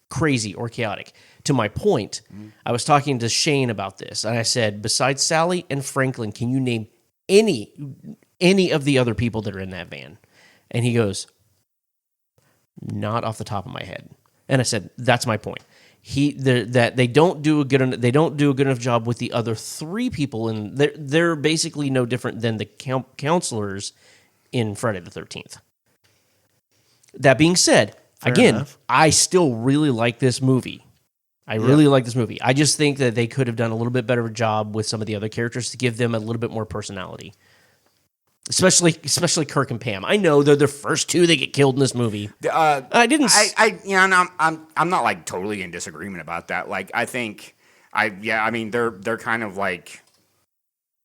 crazy or chaotic. To my point, I was talking to Shane about this, and I said, besides Sally and Franklin, can you name any of the other people that are in that van? And he goes, not off the top of my head. And I said, that's my point. That they don't do a good enough job with the other three people, and they're basically no different than the counselors in Friday the 13th. That being said, Fair enough. I still really like this movie. I just think that they could have done a little bit better job with some of the other characters to give them a little bit more personality. Especially Kirk and Pam. I know they're the first two that get killed in this movie. I'm not like totally in disagreement about that. Like I think, they're kind of like,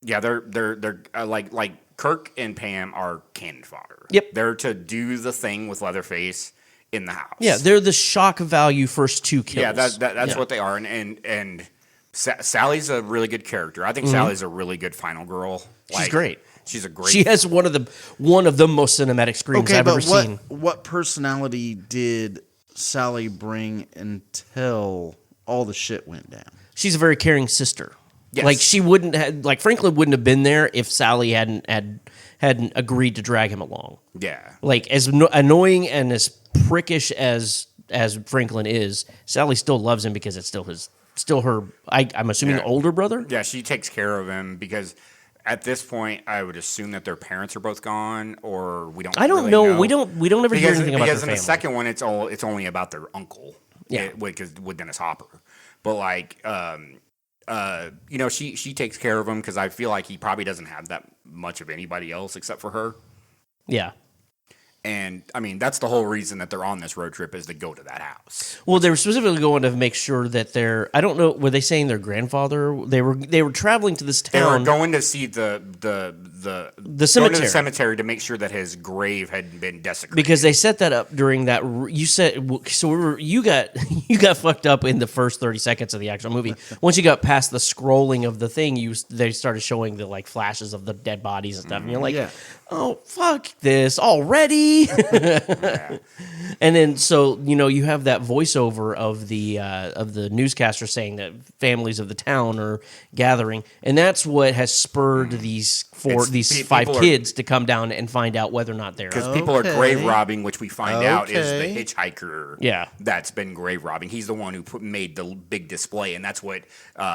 they're like Kirk and Pam are cannon fodder. Yep, they're to do the thing with Leatherface in the house. Yeah, they're the shock value first two kills. Yeah, that's what they are. And Sally's a really good character. I think Sally's a really good final girl. She's great. She's a great. She has one of the most cinematic screams I've ever seen. What personality did Sally bring until all the shit went down? She's a very caring sister. Yes. Like she wouldn't have, like Franklin wouldn't have been there if Sally hadn't agreed to drag him along. Yeah. Like as annoying and as prickish as Franklin is, Sally still loves him because it's still her. I'm assuming older brother. Yeah, she takes care of him because at this point I would assume that their parents are both gone, or we don't. I don't really know. We don't ever hear anything about their because in family. the second one it's only about their uncle. Yeah. With Dennis Hopper, but like. She takes care of him because I feel like he probably doesn't have that much of anybody else except for her. Yeah. And I mean, that's the whole reason that they're on this road trip is to go to that house. Well, they were specifically going to make sure that I don't know, were they saying their grandfather? They were traveling to this town. They were going to see the cemetery. Going to the cemetery to make sure that his grave had been desecrated. Because they set that up during that. You said so. You got fucked up in the first 30 seconds of the actual movie. Once you got past the scrolling of the thing, they started showing the like flashes of the dead bodies and stuff, and you're like, oh fuck this already. And then so you have that voiceover of the newscaster saying that families of the town are gathering, and that's what has spurred these five kids to come down and find out whether or not they're because people are grave robbing, which we find out is the hitchhiker. Yeah, that's been grave robbing. He's the one who made the big display, and that's what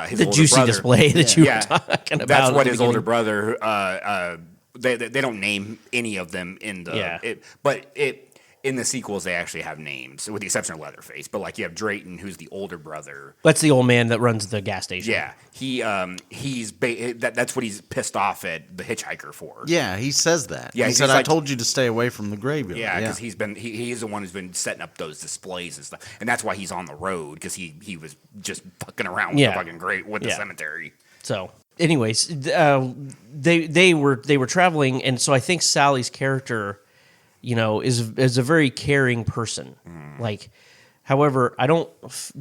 his the older juicy brother, display that you were talking about. That's what his older brother. They don't name any of them in the in the sequels they actually have names with the exception of Leatherface, but like you have Drayton who's the older brother. That's the old man that runs the gas station. Yeah, that's what he's pissed off at the hitchhiker for. Yeah, he says that. Yeah, he said, "I told you to stay away from the graveyard." Yeah, because he's the one who's been setting up those displays and stuff, and that's why he's on the road because he was just fucking around with the fucking the cemetery. So. Anyways, they were traveling, and so I think Sally's character, is a very caring person. Like, however,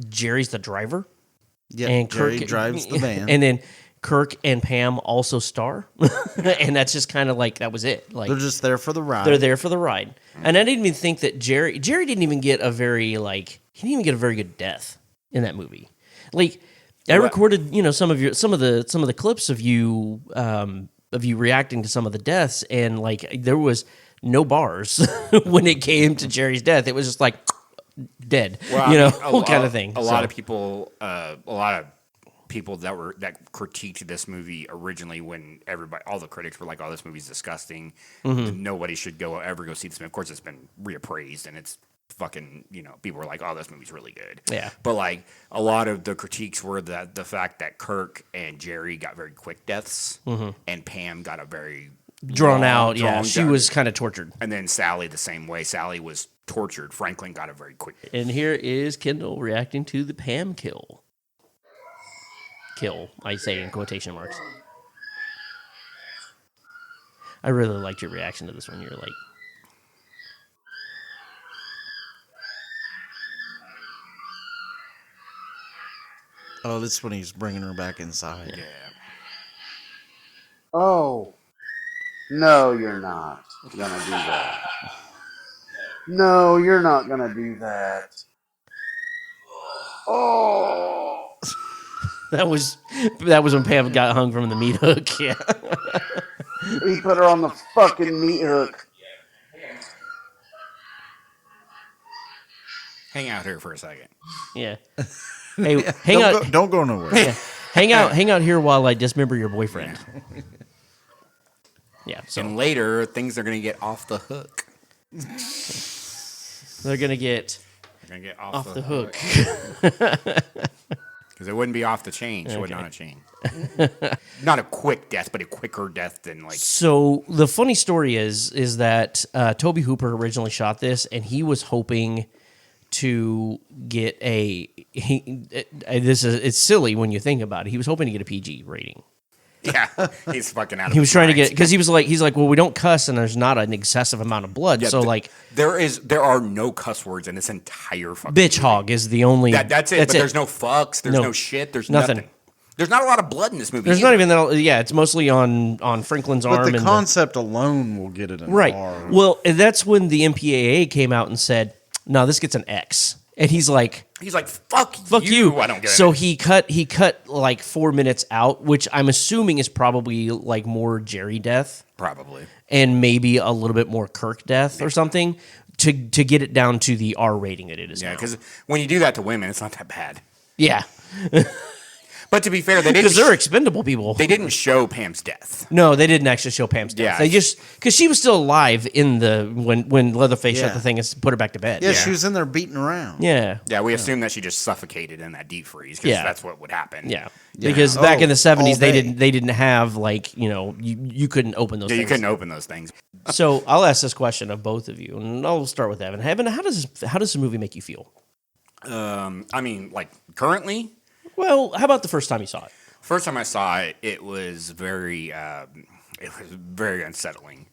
Jerry's the driver. Yeah, and Jerry drives the van, and then Kirk and Pam also star, and that's just kind of like that was it. Like they're just there for the ride. They're there for the ride, and I didn't even think that Jerry didn't even get a very good death in that movie, like. I recorded, some of the clips of you reacting to some of the deaths, and like there was no bars when it came to Jerry's death. It was just like dead. Well, you know, I mean, kind of thing. A lot of people that critiqued this movie originally, when all the critics were like, "Oh, this movie's disgusting. Nobody should ever go see this movie." Of course, it's been reappraised, and it's fucking, people were like, "Oh, this movie's really good." Yeah. But like a lot of the critiques were that the fact that Kirk and Jerry got very quick deaths, and Pam got a very drawn out. Yeah, drawn she down. was kind of tortured. And then Sally the same way. Sally was tortured. Franklin got a very quick. And here is Kendall reacting to the Pam kill. Kill, I say in quotation marks. I really liked your reaction to this one. You're like, oh, this is when he's bringing her back inside. Yeah. Oh, no, you're not gonna do that. No, you're not gonna do that. Oh, that was when Pam got hung from the meat hook. Yeah. he put her on the fucking meat hook. Hang out here for a second. Yeah. Hey, hang out. Don't go nowhere. Yeah. Hang out here while I dismember your boyfriend. Yeah. So And later, things are going to get off the hook. they're gonna get They're going to get off the hook. Because it wouldn't be off the chain. She wasn't on a chain. Not a quick death, but a quicker death than like. So the funny story is that Toby Hooper originally shot this, and he was hoping to get it's silly when you think about it. He was hoping to get a PG rating. Yeah, he's fucking out of He was trying to mind. get, because he's like, well, we don't cuss and there's not an excessive amount of blood. Yeah, so like, there are no cuss words in this entire fucking bitch movie. hog is the only. That's it. But there's no fucks. There's no shit. There's nothing. There's not a lot of blood in this movie. There's not even that. Yeah, it's mostly on Franklin's arm. But the and concept alone will get it in right. R. Well, and that's when the MPAA came out and said, no, this gets an X. And he's like, fuck you. I don't get it. So he cut like 4 minutes out, which I'm assuming is probably like more Jerry death. Probably. And maybe a little bit more Kirk death or something to get it down to the R rating that it is now. Yeah, because when you do that to women, it's not that bad. Yeah. But to be fair, they didn't because they're expendable people. They didn't show Pam's death. No, they didn't actually show Pam's death. Yeah. They just because she was still alive in the when Leatherface shut the thing and put her back to bed. Yeah, she was in there beating around. Yeah. Yeah, we assume that she just suffocated in that deep freeze because that's what would happen. Yeah. Because back in the 70s they didn't have like, you couldn't open those things. You couldn't open those things. So I'll ask this question of both of you, and I'll start with Evan. Evan, how does the movie make you feel? I mean, like currently? Well, how about the first time you saw it? First time I saw it, it was very unsettling.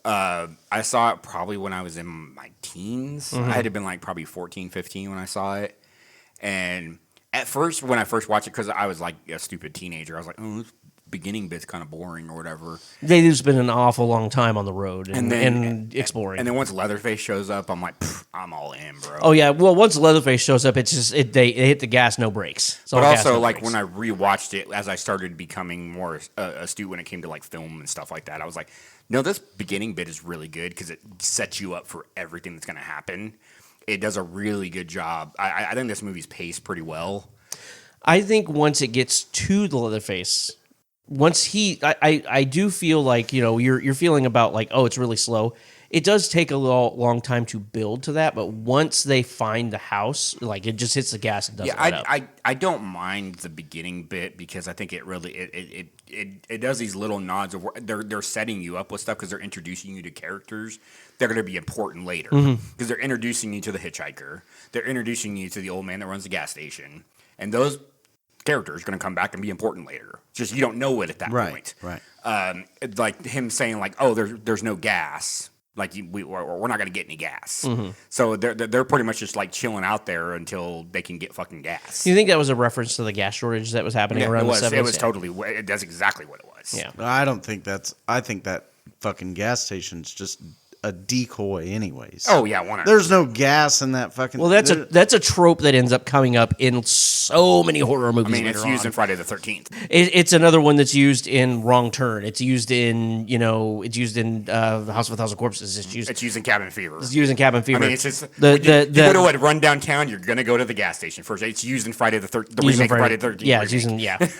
I saw it probably when I was in my teens. I had to been like probably 14, 15 when I saw it. And at first, when I first watched it, because I was like a stupid teenager, I was like, oh, this beginning bit's kind of boring or whatever. They've spent an awful long time on the road and exploring. And then once Leatherface shows up, I'm like, I'm all in, bro. Oh, yeah. Well, once Leatherface shows up, it's just they hit the gas, no brakes. But also, like, when I rewatched it, as I started becoming more astute when it came to, like, film and stuff like that, I was like, no, this beginning bit is really good because it sets you up for everything that's going to happen. It does a really good job. I think this movie's paced pretty well. I think once it gets to the Leatherface, once I do feel like, you're feeling about like, oh, it's really slow. It does take a long time to build to that, but once they find the house, like it just hits the gas and does it right up. I don't mind the beginning bit because I think it really it does these little nods of they're setting you up with stuff because they're introducing you to characters that are going to be important later because they're introducing you to the hitchhiker, they're introducing you to the old man that runs the gas station, and those characters are going to come back and be important later. It's just you don't know it at that point. Right. Like him saying like, oh, there's no gas. Like we're not gonna get any gas, so they're pretty much just like chilling out there until they can get fucking gas. Do you think that was a reference to the gas shortage that was happening around the 70s? It was totally. That's exactly what it was. Yeah, I don't think that's. I think that fucking gas station's just a decoy, anyways. Oh yeah, 100%. There's no gas in that fucking. Well, that's a trope that ends up coming up in so many horror movies. I mean, it's used in Friday the 13th. It's another one that's used in Wrong Turn. It's used in House of a Thousand Corpses. It's used in Cabin Fever. It's used in Cabin Fever. I mean, it's just you go to run downtown. You're gonna go to the gas station first. It's used in Friday the 13th. The remake of Friday the 13th. Yeah, it's using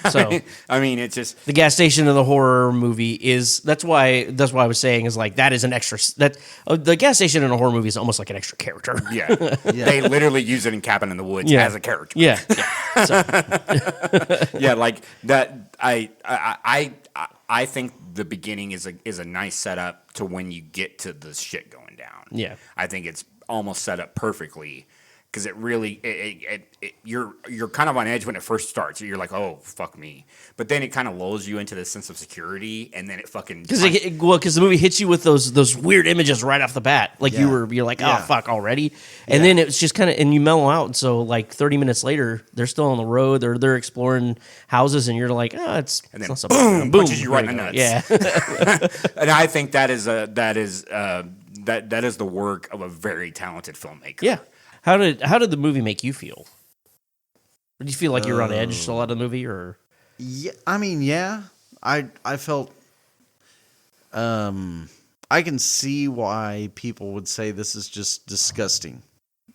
So I mean, it's just the gas station of the horror movie is. That's why I was saying is like that is an extra. The gas station in a horror movie is almost like an extra character. Yeah. They literally use it in Cabin in the Woods as a character. Yeah. So. Yeah, like that. I think the beginning is a nice setup to when you get to the shit going down. Yeah, I think it's almost set up perfectly because it really you're kind of on edge when it first starts. You're like, oh fuck me, but then it kind of lulls you into this sense of security, and then it fucking because the movie hits you with those weird images right off the bat. Like you're like, oh fuck already, and then it's just kind of and you mellow out. And so like 30 minutes later, they're still on the road. They're exploring houses, and you're like, oh, it's and then not so boom, bad. punches you right in the nuts. Yeah, and I think that is the work of a very talented filmmaker. Yeah. How did the movie make you feel? Did you feel like you were on edge a lot of the movie, or? Yeah, I mean, yeah, I felt. I can see why people would say this is just disgusting.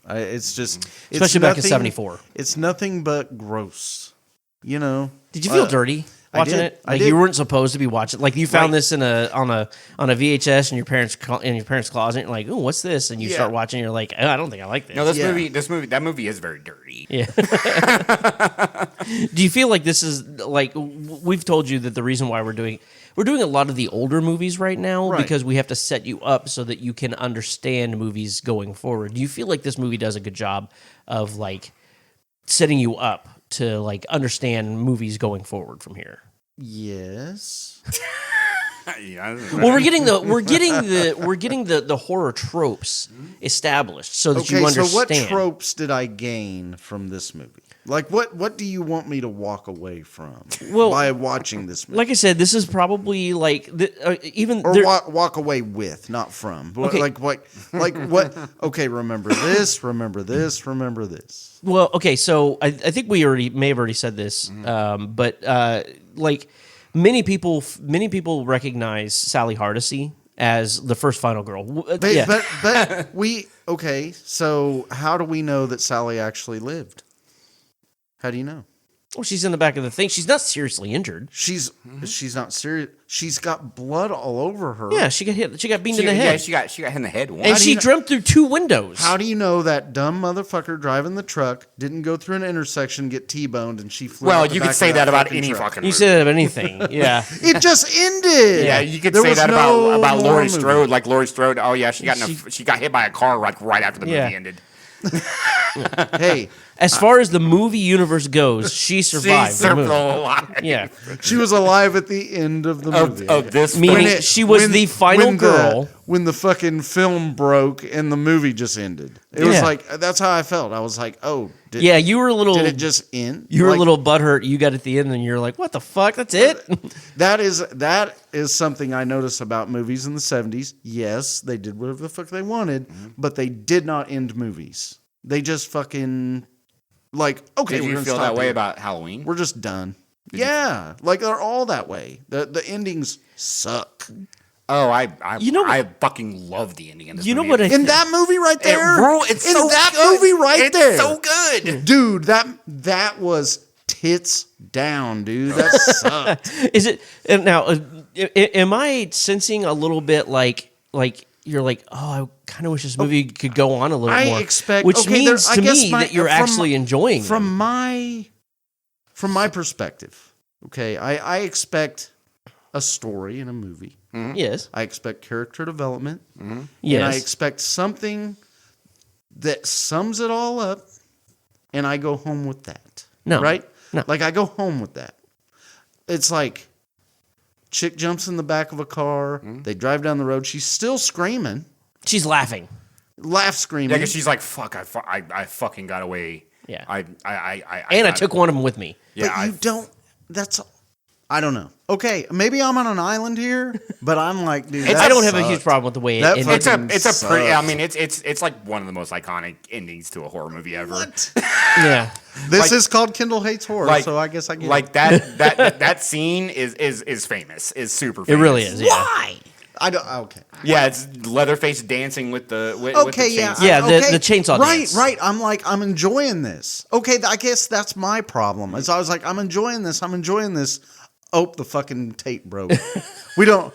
It's just, especially back in '74. It's nothing but gross. You know. Did you feel dirty watching it? Like you weren't supposed to be watching. Like you found this on a VHS in your parents' closet. And you're like, oh, what's this? And you start watching. And you're like, oh, I don't think I like this. No, that movie is very dirty. Yeah. Do you feel like this is like we've told you that the reason why we're doing a lot of the older movies right now because we have to set you up so that you can understand movies going forward. Do you feel like this movie does a good job of like setting you up to like understand movies going forward from here? Yes. Well, we're getting the horror tropes established so that you understand. So what tropes did I gain from this movie? Like what do you want me to walk away from by watching this movie? Like I said, this is probably like walk away with, not from. Okay. Like what? Okay, remember this. Remember this. Remember this. Well, okay, so I think we may have already said this, but like many people recognize Sally Hardesty as the first final girl. But okay. So how do we know that Sally actually lived? How do you know? Well, she's in the back of the thing. She's not seriously injured. She's not serious. She's got blood all over her. Yeah, she got hit. She got beamed in the head. Yeah, she got hit in the head once. And she jumped through 2 windows. How do you know that dumb motherfucker driving the truck didn't go through an intersection, get T-boned, and she flew? Well, you could say that about any fucking movie. You say that about anything. Yeah. It just ended. Yeah, you could say that about Laurie Strode. Like Laurie Strode. Oh yeah, she got hit by a car right after the movie ended. Hey. As far as the movie universe goes, she survived. She's alive. Yeah, she was alive at the end of the movie. Of this, meaning she was the final girl. When the fucking film broke and the movie just ended, it was like that's how I felt. I was like, oh, you were a little. Did it just end? You were a little butthurt. You got at the end, and you're like, what the fuck? That's it. That is something I noticed about movies in the 70s. Yes, they did whatever the fuck they wanted, but they did not end movies. They just fucking. Like, okay, did you feel that way about Halloween? We're just done. Like they're all that way. The endings suck. Oh, I fucking love the ending of this movie. You know what? In that movie right there, it's so good. It's so good, dude. That was tits down, dude. That sucked. Is it now? Am I sensing a little bit like? You're like, oh, I kind of wish this movie could go on a little more. Which means to me that you're actually enjoying it. From my perspective, okay, I expect a story in a movie. Mm-hmm. Yes. I expect character development. Mm-hmm. Yes. And I expect something that sums it all up, and I go home with that. No. Right? No. Like, I go home with that. It's like... Chick jumps in the back of a car. They drive down the road. She's still screaming. She's laughing. Screaming. Yeah, because she's like, "Fuck! I fucking got away." Yeah. I took one of them with me. Yeah, but you don't. I don't know. Okay, maybe I'm on an island here, but I'm like, dude, I don't have a huge problem with the way it ended. It's a pretty. I mean, it's like one of the most iconic endings to a horror movie ever. What? Yeah. This is called Kendall Hates Horror, so I guess I get like it. that scene is famous. Is super famous. It really is. Yeah. Why? I don't. Okay. Yeah, it's Leatherface dancing with the with okay, the yeah, chainsaw. Yeah, okay. the chainsaw dance. Right. I'm enjoying this. Okay, I guess that's my problem. Is I was like, I'm enjoying this. Oh, the fucking tape broke. We don't,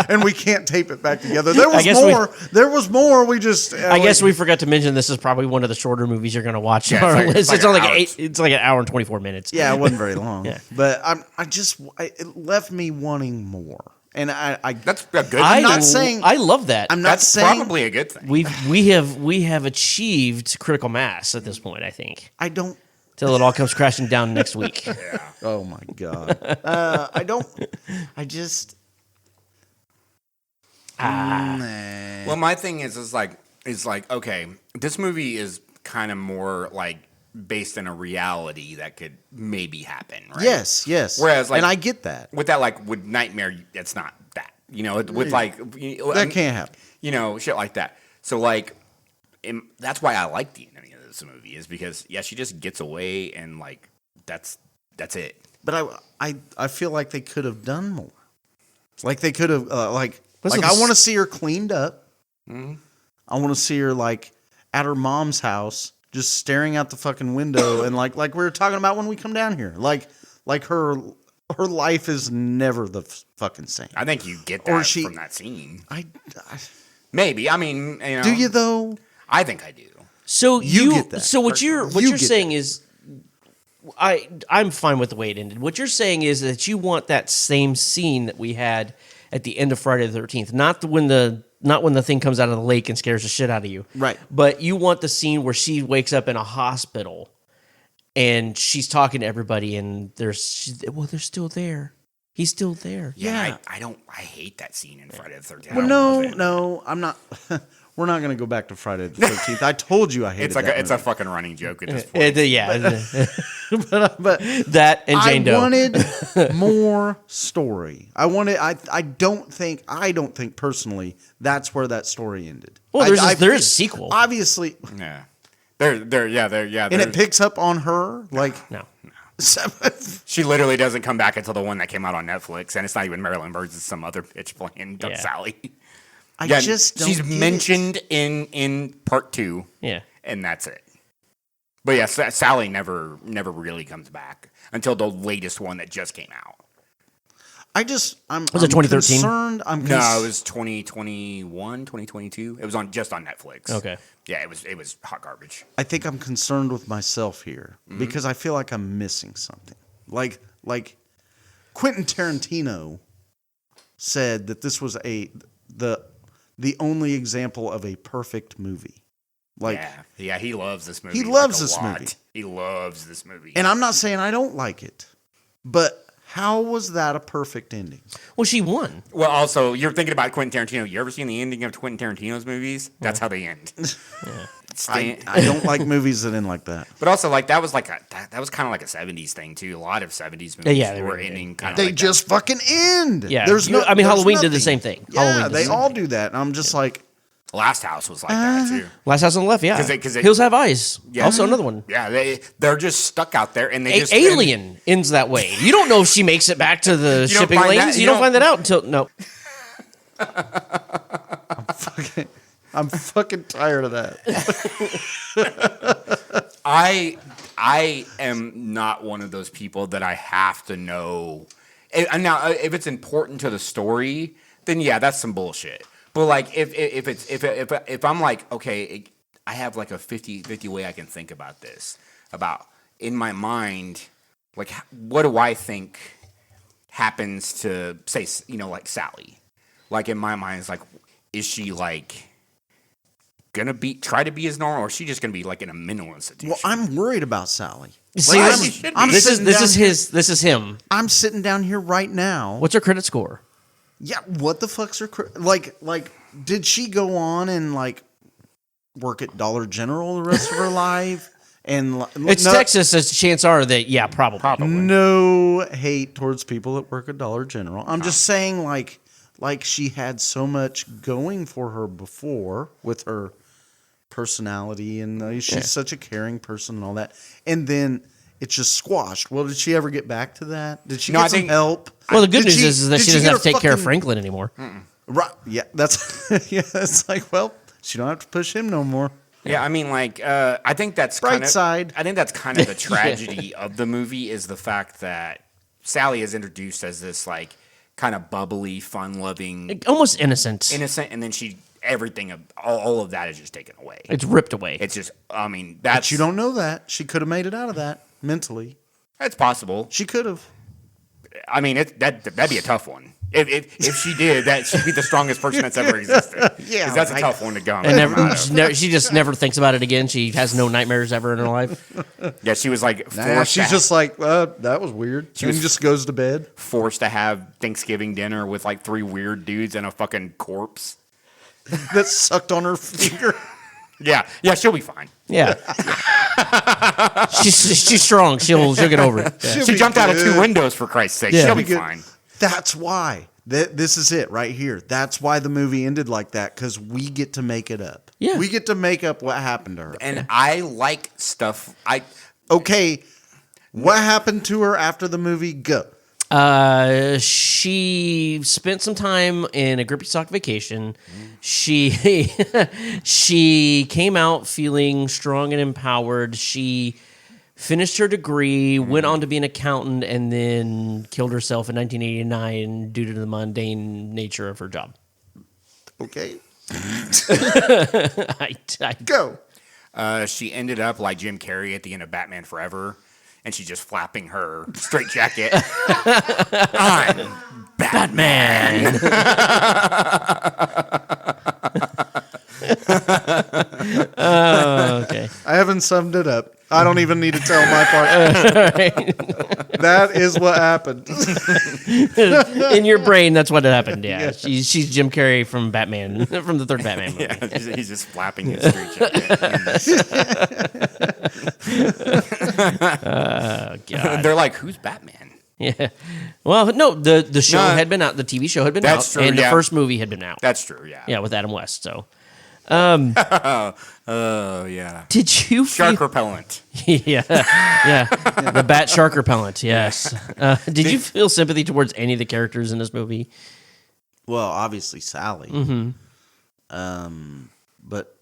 and we can't tape it back together. There was more. There was more. We just. I guess we forgot to mention this is probably one of the shorter movies you're going to watch on our list. It's only it's like an hour and 24 minutes. Yeah, it wasn't very long. Yeah. But it left me wanting more. And I that's a good. I'm not saying I love that. I'm not that's saying probably a good thing. We have achieved critical mass at this point. I think. I don't. Till it all comes crashing down next week. Yeah. Oh my god. I don't. I just. Well, my thing is like okay, this movie is kind of more like based in a reality that could maybe happen, right? Yes. Whereas, like, and I get that. With that, like with Nightmare, it's not that. You know, with like that can't happen. You know, shit like that. So like, that's why I like the ending of this movie is because she just gets away and like that's it. But I feel like they could have done more. Like they could have I want to see her cleaned up. Mm-hmm. I want to see her like at her mom's house, just staring out the fucking window, and like we were talking about when we come down here, like her life is never the fucking same. I think you get that from that scene. Maybe. I mean, you know, do you though? I think I do. So you get that. So what you're saying is, I'm fine with the way it ended. What you're saying is that you want that same scene that we had at the end of Friday the 13th, not when the thing comes out of the lake and scares the shit out of you, right? But you want the scene where she wakes up in a hospital and she's talking to everybody, and they're still there. He's still there. Yeah. I hate that scene in Friday the 13th. Well, no, I'm not. We're not going to go back to Friday the 13th. I told you I hated it. It's a fucking running joke at this point. But that and Jane Doe. I wanted more story. I don't think personally that's where that story ended. Well, there's a sequel. Obviously. Yeah. And it picks up on her like no. She literally doesn't come back until the one that came out on Netflix, and it's not even Marilyn Burns; it's some other bitch playing Sally. She's mentioned in part 2. Yeah, and that's it. But yeah, Sally never really comes back until the latest one that just came out. Was it 2013? Concerned. No, it was 2021, 2022. It was just on Netflix. Okay. Yeah, it was hot garbage. I think I'm concerned with myself here because I feel like I'm missing something. Like Quentin Tarantino said that this was the only example of a perfect movie. Like, yeah, he loves this movie. He loves this movie. He loves this movie. And I'm not saying I don't like it, but how was that a perfect ending? Well, she won. Well, also, you're thinking about Quentin Tarantino. You ever seen the ending of Quentin Tarantino's movies? That's how they end. I don't like movies that end like that. But also, like that was kind of like a 70s thing too. A lot of 70s movies were ending kind of. They just fucking end. Yeah, Halloween did the same thing. Yeah, they all do that. And I'm just like. Last House was like that too. Last House on the Left, yeah. Because Hills Have Eyes. Yeah. Also another one. Yeah, they're just stuck out there, and they just Alien ends that way. You don't know if she makes it back to the shipping lanes. You don't find that out until no. I'm fucking tired of that. I am not one of those people that I have to know. And now, if it's important to the story, then yeah, that's some bullshit. But like if I'm like, okay, I have like a 50-50 way I can think about this. About in my mind, like what do I think happens to say, like Sally? Like in my mind, it's like, is she like gonna try to be as normal, or is she just gonna be like in a mental institution? Well, I'm worried about Sally. See, this is him. I'm sitting down here right now. What's her credit score? Yeah, what the fuck's her like? Did she go on and like work at Dollar General the rest of her life And it's Texas. As chance are that probably no hate towards people that work at Dollar General. I'm just saying like she had so much going for her before with her personality and she's such a caring person and all that, and then it's just squashed. Well, did she ever get back to that? Did she get some help? Well, the good news is that she doesn't have to take care of Franklin anymore. Right? Yeah, that's It's like, well, she don't have to push him no more. Yeah, I mean, like, I think that's bright side. I think that's kind of the tragedy of the movie is the fact that Sally is introduced as this like kind of bubbly, fun-loving, almost innocent, and then everything, all of that is just taken away. It's ripped away. It's just, I mean, But you don't know that she could have made it out of that mentally. That's possible. She could have. I mean, that'd be a tough one. If she did, that she'd be the strongest person that's ever existed. Yeah, that's a tough one to go. And she just never thinks about it again. She has no nightmares ever in her life. Yeah, she was like she's just like, that was weird. She just goes to bed. Forced to have Thanksgiving dinner with like 3 weird dudes and a fucking corpse that sucked on her finger. Yeah, she'll be fine. Yeah, she's strong. She'll get over it. Yeah. She jumped out of 2 windows for Christ's sake. She'll be fine. That's why. This is it right here. That's why the movie ended like that, because we get to make it up. Yeah, we get to make up what happened to her. And I like stuff. Okay, what happened to her after the movie? Go. She spent some time in a grippy sock vacation. She came out feeling strong and empowered. She finished her degree, went on to be an accountant, and then killed herself in 1989 due to the mundane nature of her job. Okay. Go. She ended up like Jim Carrey at the end of Batman Forever. And she's just flapping her straight jacket. I'm Batman. Okay. I haven't summed it up. I don't even need to tell my part. That is what happened. In your brain, that's what happened. Yeah, she's Jim Carrey from Batman, from the third Batman movie. Yeah, he's just flapping his straight jacket. God. They're like, who's Batman? Yeah. Well, no, the show had been out. The TV show had been out. True, and the first movie had been out. That's true, yeah. Yeah, with Adam West, so. Oh, yeah. Did you Shark repellent. Yeah. The bat shark repellent, yes. Did you feel sympathy towards any of the characters in this movie? Well, obviously Sally. Mm-hmm. But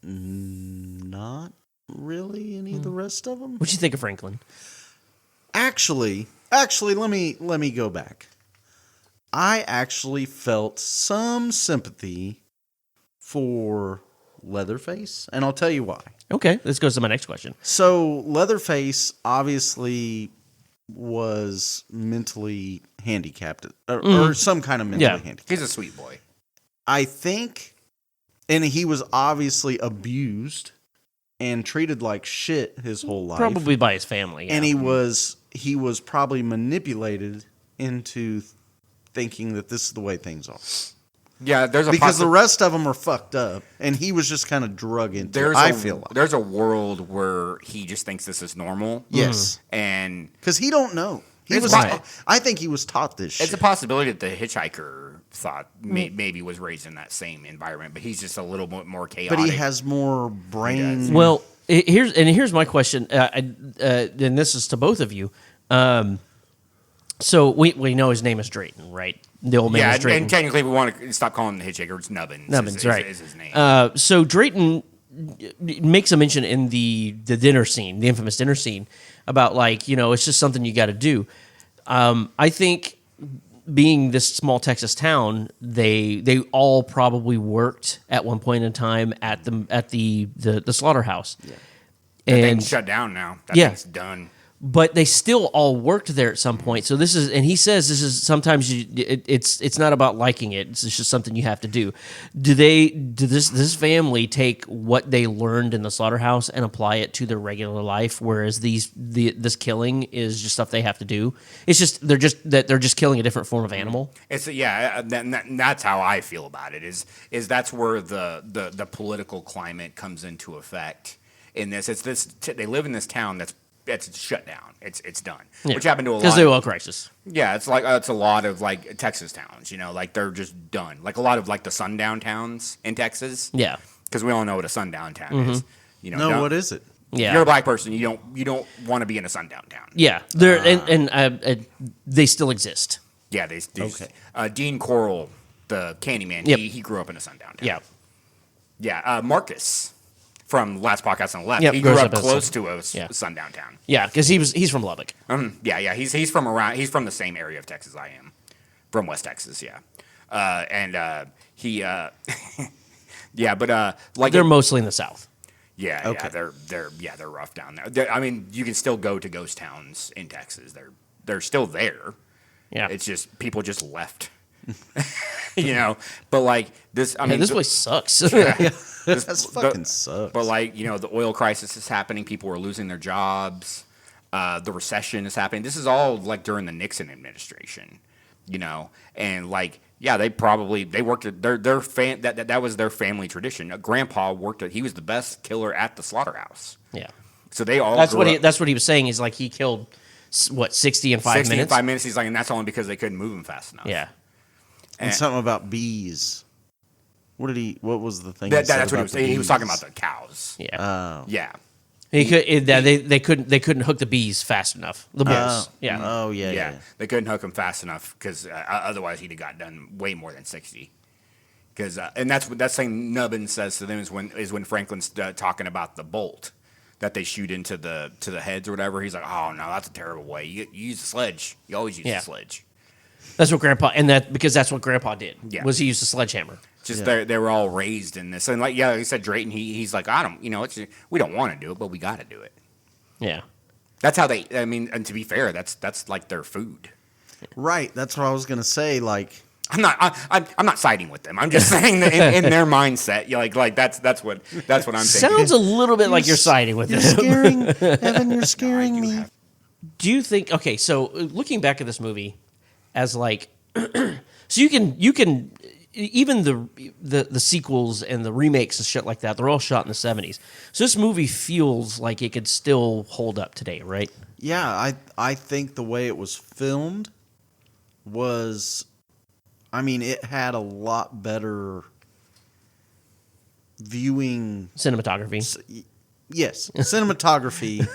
not really any of the rest of them. What'd you think of Franklin? Actually, let me go back. I actually felt some sympathy for Leatherface, and I'll tell you why. Okay, this goes to my next question. So Leatherface obviously was mentally handicapped, or some kind of mentally handicapped. He's a sweet boy. I think, and he was obviously abused and treated like shit his whole life. Probably by his family. Yeah. And he was probably manipulated into thinking that this is the way things are. Yeah, because the rest of them are fucked up, and he was just kind of drug into it. I feel like there's a world where he just thinks this is normal. Yes, and because he don't know. I think he was taught this shit. It's a possibility that the hitchhiker thought maybe was raised in that same environment, but he's just a little bit more chaotic. But he has more brain. Well, here's my question, and this is to both of you. So we know his name is Drayton, right? The old man is Drayton. And technically we want to stop calling him the hitchhiker. It's Nubbins. Right. Is his name. So Drayton makes a mention in the dinner scene, the infamous dinner scene, about like, it's just something you got to do. I think being this small Texas town, they all probably worked at one point in time at the slaughterhouse. Yeah. And thing's shut down now. That thing's done. But they still all worked there at some point. So and he says this is sometimes it's not about liking it. It's just something you have to do. Do this family take what they learned in the slaughterhouse and apply it to their regular life? Whereas this killing is just stuff they have to do. It's just they're just killing a different form of animal. That's how I feel about it. Is that's where the political climate comes into effect. in this. They live in this town that's shut down. It's done. Yeah. Which happened to a lot. Because the oil crisis. Yeah, it's like it's a lot of like Texas towns. Like they're just done. Like a lot of like the sundown towns in Texas. Yeah. Because we all know what a sundown town is. No, what is it? Yeah. If you're a black person, you don't want to be in a sundown town. Yeah. They're and they still exist. Yeah, they Okay. Dean Coral, the Candyman, Yep. he grew up in a sundown town. Yeah. Yeah, Marcus from last podcast on the left. Yep, He grew grows up up in a close to a sundown town. Yeah, because he's from Lubbock. Yeah. He's from around. He's from the same area of Texas I am, from West Texas. Yeah, he. Yeah, but like They're mostly in the South. Yeah, Okay. they're rough down there. I mean, you can still go to ghost towns in Texas. They're still there. Yeah. It's just people just left. But like this, I mean, this place sucks. That's fucking sucks. But like the oil crisis is happening. People are losing their jobs. The recession is happening. This is all like during the Nixon administration. And like they worked at their that was their family tradition. Grandpa worked he was the best killer at the slaughterhouse. Yeah. So they all That's what he was saying is like he killed 60 in 5 minutes. 60 in 5 minutes. He's like, and that's only because they couldn't move him fast enough. Yeah. And something about bees. What was the thing? That's what he was saying. He was talking about the cows. Yeah. Yeah. He could. They couldn't hook the bees fast enough. The bulls. Yeah. Oh yeah. They couldn't hook him fast enough because otherwise he'd have got done way more than 60. Because and that's what that same Nubbin says to them is when Franklin's talking about the bolt that they shoot into the heads or whatever. He's like, oh no, that's a terrible way. You use the sledge. You always use the sledge. That's what Grandpa because that's what Grandpa did. Yeah. Was he used a sledgehammer. Just they were all raised in this, and like he said, Drayton. He's like, I don't, we don't want to do it, but we got to do it. Yeah, that's how they. I mean, and to be fair, that's like their food. Right. That's what I was gonna say. Like, I'm not siding with them. I'm just saying that in their mindset, like that's what I'm thinking. Sounds a little bit like you're siding with them. Evan, you're scaring me. Do you think? Okay, so looking back at this movie, as like, so you can. Even the sequels and the remakes and shit like that, they're all shot in the 70s. So this movie feels like it could still hold up today, right? Yeah, I think the way it was filmed was, I mean, it had a lot better viewing... Cinematography. Yes, cinematography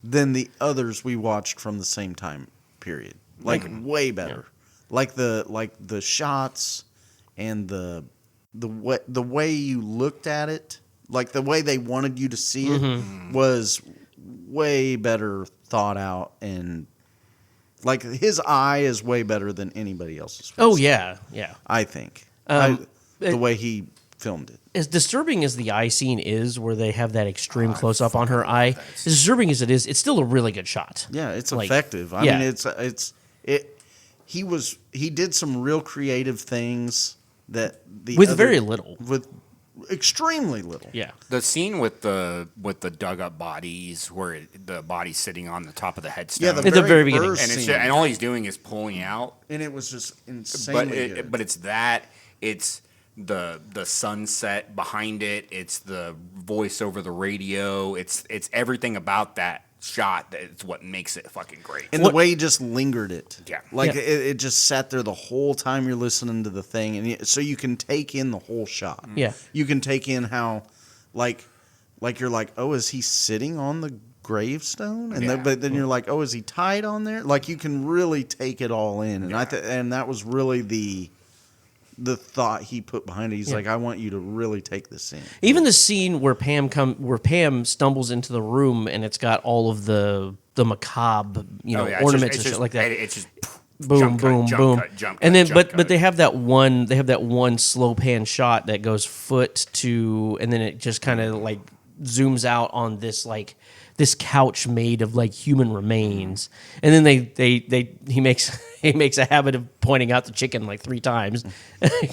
than the others we watched from the same time period. Like, way better. Yeah. Like the shots... And the way you looked at it, like the way they wanted you to see it, was way better thought out, and like his eye is way better than anybody else's. Oh yeah. I think the way he filmed it. As disturbing as the eye scene is, where they have that extreme close up on her eye, as disturbing as it is, it's still a really good shot. Yeah, it's effective. I mean, he did some real creative things. Very little. With extremely little. Yeah. The scene with the dug up bodies where the body's sitting on the top of the headstone. Yeah, at the very beginning. And all he's doing is pulling out. And it was just insanely good. But it's the sunset behind it, it's the voice over the radio, it's everything about that shot that's what makes it fucking great. And the way he just lingered it. Yeah. Like it just sat there the whole time you're listening to the thing, and so you can take in the whole shot. Yeah. You can take in how like you're like, "Oh, is he sitting on the gravestone?" And but then you're like, "Oh, is he tied on there?" Like you can really take it all in. And and that was really the thought he put behind it. He's like, I want you to really take this in. Even the scene where Pam stumbles into the room and it's got all of the macabre, ornaments and shit like that. It's just boom, boom, boom. And then, but they have that one slow pan shot that goes foot to, and then it just kind of like zooms out on this couch made of like human remains, and then he makes a habit of pointing out the chicken like 3 times,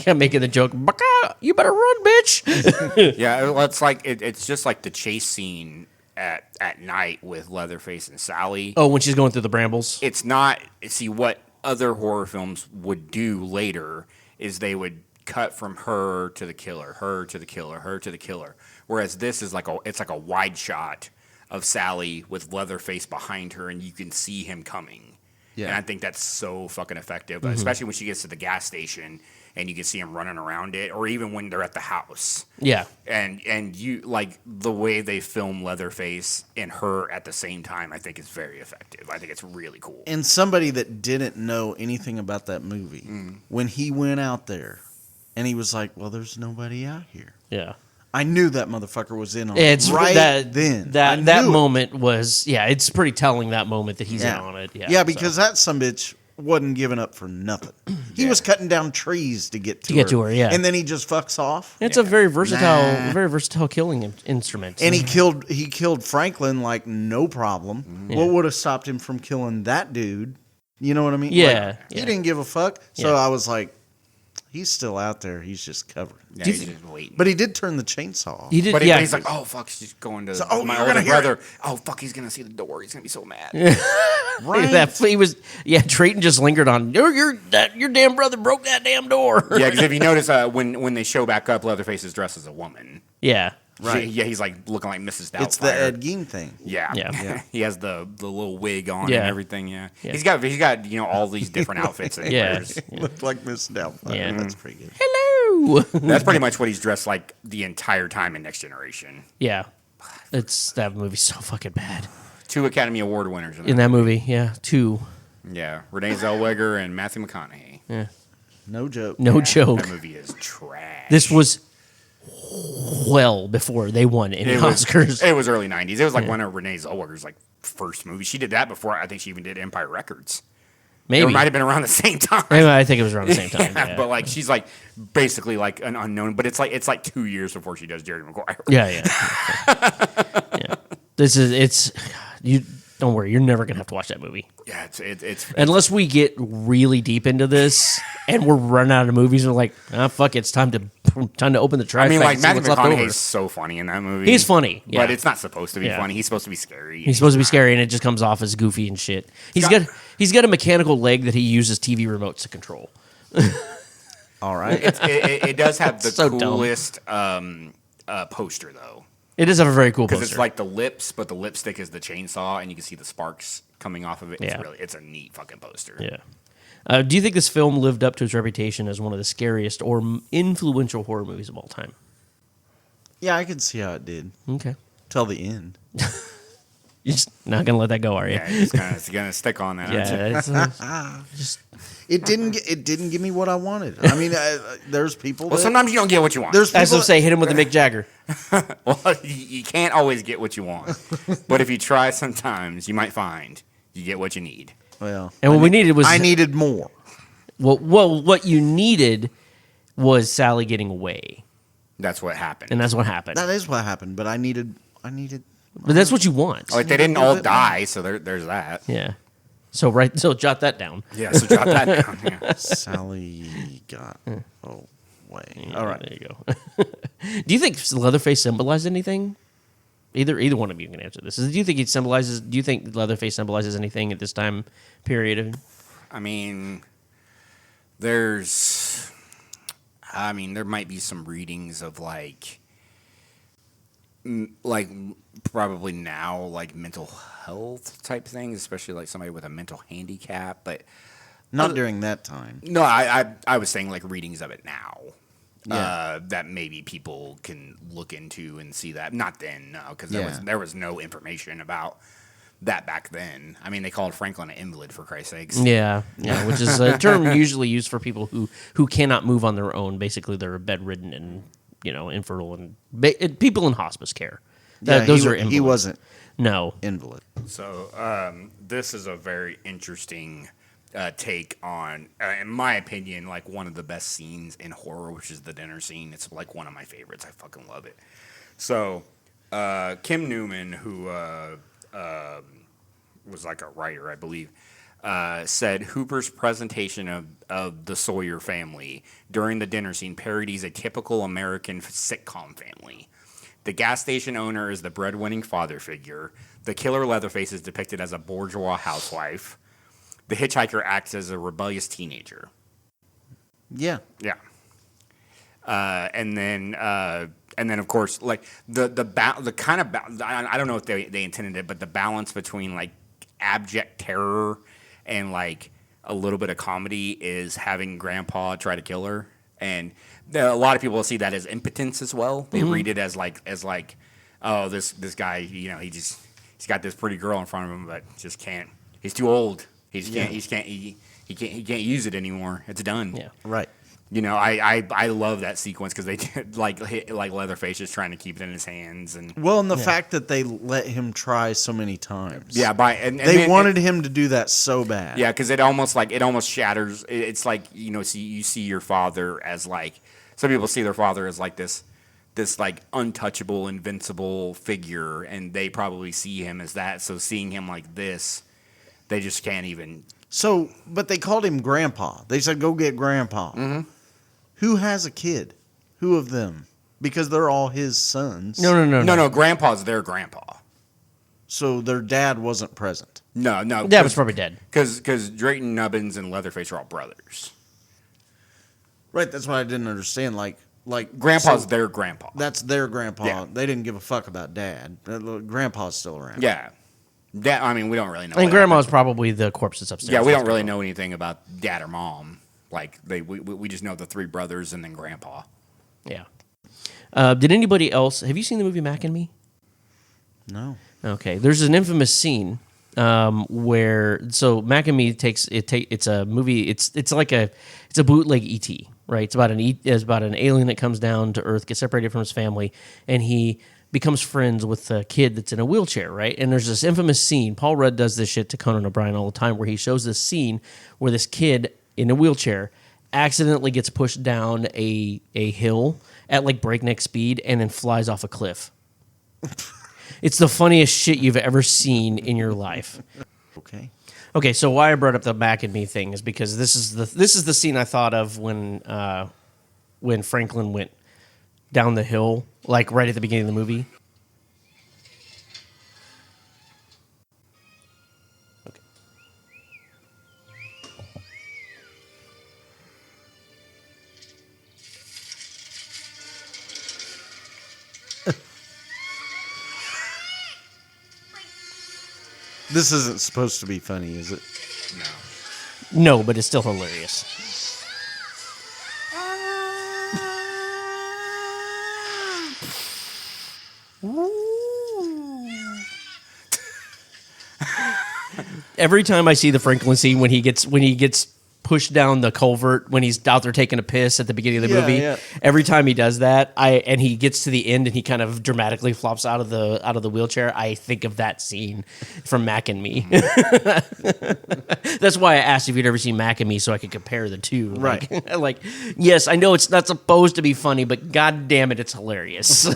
making the joke, "Baka, you better run, bitch." Yeah, it's like it's just like the chase scene at night with Leatherface and Sally. Oh, when she's going through the brambles. It's not. See, what other horror films would do later is they would cut from her to the killer, her to the killer, her to the killer. Whereas this is like a wide shot of Sally with Leatherface behind her, and you can see him coming. Yeah. And I think that's so fucking effective, especially when she gets to the gas station and you can see him running around it, or even when they're at the house. Yeah. And you like the way they film Leatherface and her at the same time, I think is very effective. I think it's really cool. And somebody that didn't know anything about that movie, when he went out there and he was like, well, there's nobody out here. Yeah. I knew that motherfucker was in on it's it right then. That moment was, it's pretty telling, that moment that he's in on it. Yeah, because that sumbitch wasn't giving up for nothing. He was cutting down trees to get to her. Yeah. And then he just fucks off. It's a very versatile killing instrument. And he killed Franklin like no problem. What would have stopped him from killing that dude? You know what I mean? Yeah. He didn't give a fuck. So I was like, he's still out there. He's just covered. Yeah, he's just waiting. But he did turn the chainsaw off. He did. But he's like, oh fuck, she's going to my older brother. Oh fuck, he's gonna see the door. He's gonna be so mad. Right. He was. Yeah, Trayton just lingered on. Your damn brother broke that damn door. Yeah, because if you notice, when they show back up, Leatherface is dressed as a woman. Yeah. Right. He's like looking like Mrs. Doubtfire. It's the Ed Gein thing. Yeah. He has the little wig on Yeah. and everything. Yeah. He's got all these different outfits that he wears. Looked like Mrs. Doubtfire. Yeah. That's pretty good. Hello. That's pretty much what he's dressed like the entire time in Next Generation. Yeah. That movie's so fucking bad. 2 Academy Award winners in that movie. Yeah, 2. Yeah, Renee Zellweger and Matthew McConaughey. Yeah. No joke. No joke. That movie is trash. This was well before they won any Oscars. It was early 90s. It was like one of Renee Zellweger's first movies. She did that before I think she even did Empire Records. Maybe. It might have been around the same time. I think it was around the same time. Yeah. But she's basically an unknown. But it's like 2 years before she does Jerry Maguire. Yeah. It's you. Don't worry, you're never gonna have to watch that movie. Yeah, it's unless we get really deep into this and we're running out of movies and we're like, fuck it, it's time to open the trash. I mean, Matthew McConaughey's so funny in that movie. He's funny, but it's not supposed to be funny. He's supposed to be scary. He's supposed to be scary, and it just comes off as goofy and shit. He's got a mechanical leg that he uses TV remotes to control. All right, it does have the coolest poster though. It does have a very cool poster. Because it's like the lips, but the lipstick is the chainsaw, and you can see the sparks coming off of it. It's a neat fucking poster. Yeah. Do you think this film lived up to its reputation as one of the scariest or influential horror movies of all time? Yeah, I can see how it did. Okay. Till the end. You're just not gonna let that go, are you? Yeah, it's gonna stick on that. Yeah. It didn't give me what I wanted. I mean, there's people. Well, sometimes you don't get what you want. There's people as say, hit him with a Mick Jagger. Well, you can't always get what you want, but if you try, sometimes you might find you get what you need. Well, and what we needed was I needed more. Well, what you needed was Sally getting away. That's what happened, and that's what happened. That is what happened. But I needed. But that's what you want. Like they didn't all die, so there's that. Yeah. So jot that down. Yeah, so jot that down. Yeah. Sally got away. Yeah, all right, there you go. Do you think Leatherface symbolized anything? Either one of you can answer this. Do you think it symbolizes? Do you think Leatherface symbolizes anything at this time period? I mean, there might be some readings of probably now mental health type things, especially somebody with a mental handicap, but not during that time. No, I was saying readings of it now. Yeah. That maybe people can look into and see that. Not then, no, because there was no information about that back then. I mean, they called Franklin an invalid, for Christ's sakes. Yeah, which is a term usually used for people who cannot move on their own. Basically, they're bedridden and infertile and people in hospice care. Those are invalids. He wasn't. No invalid. So this is a very interesting take on, in my opinion, one of the best scenes in horror, which is the dinner scene. It's one of my favorites. I fucking love it. So Kim Newman, who was a writer, I believe, said Hooper's presentation of the Sawyer family during the dinner scene parodies a typical American sitcom family. The gas station owner is the breadwinning father figure. The killer Leatherface is depicted as a bourgeois housewife. The hitchhiker acts as a rebellious teenager. Yeah. Yeah. And then of course, like the kind of I don't know if they intended it, but the balance between like abject terror and like a little bit of comedy is having Grandpa try to kill her, and a lot of people see that as impotence as well. They read it as like oh, this guy, he's got this pretty girl in front of him, but just can't. He's too old. He can't use it anymore. It's done. Yeah. Right. I love that sequence because they did like Leatherface just trying to keep it in his hands and the fact that they let him try so many times. Yeah, they wanted him to do that so bad. Yeah, because it almost shatters. It's like you see your father as like some people see their father as like this like untouchable, invincible figure, and they probably see him as that. So seeing him like this, they just can't even. So, but they called him Grandpa. They said, "Go get Grandpa." Mm-hmm. Who has a kid? Who of them? Because they're all his sons. No. Grandpa's their grandpa. So their dad wasn't present. No. Dad was probably dead. Because Drayton, Nubbins, and Leatherface are all brothers. Right. That's what I didn't understand. Like Grandpa's their grandpa. That's their grandpa. Yeah. They didn't give a fuck about Dad. Grandpa's still around. Yeah. Dad. I mean, we don't really know. And Grandma's probably the corpses upstairs. Yeah, we don't really know anything about Dad or Mom. Like we just know the three brothers and then Grandpa. Yeah. Did anybody else? Have you seen the movie Mac and Me? No. Okay. There's an infamous scene where Mac and Me it's a movie. It's a bootleg ET, right? It's about an alien that comes down to Earth, gets separated from his family, and he becomes friends with a kid that's in a wheelchair, right? And there's this infamous scene. Paul Rudd does this shit to Conan O'Brien all the time, where he shows this scene where this kid in a wheelchair accidentally gets pushed down a hill at like breakneck speed and then flies off a cliff. It's the funniest shit you've ever seen in your life. Okay, so why I brought up the Mac and Me thing is because this is the scene I thought of when Franklin went down the hill, like right at the beginning of the movie. This isn't supposed to be funny, is it? No, but it's still hilarious. Every time I see the Franklin scene when he gets pushed down the culvert when he's out there taking a piss at the beginning of the movie, every time he does that, and he gets to the end and he kind of dramatically flops out of the wheelchair, I think of that scene from Mac and Me. That's why I asked if you'd ever seen Mac and Me so I could compare the two. Right. Like, yes, I know it's not supposed to be funny, but god damn it, it's hilarious.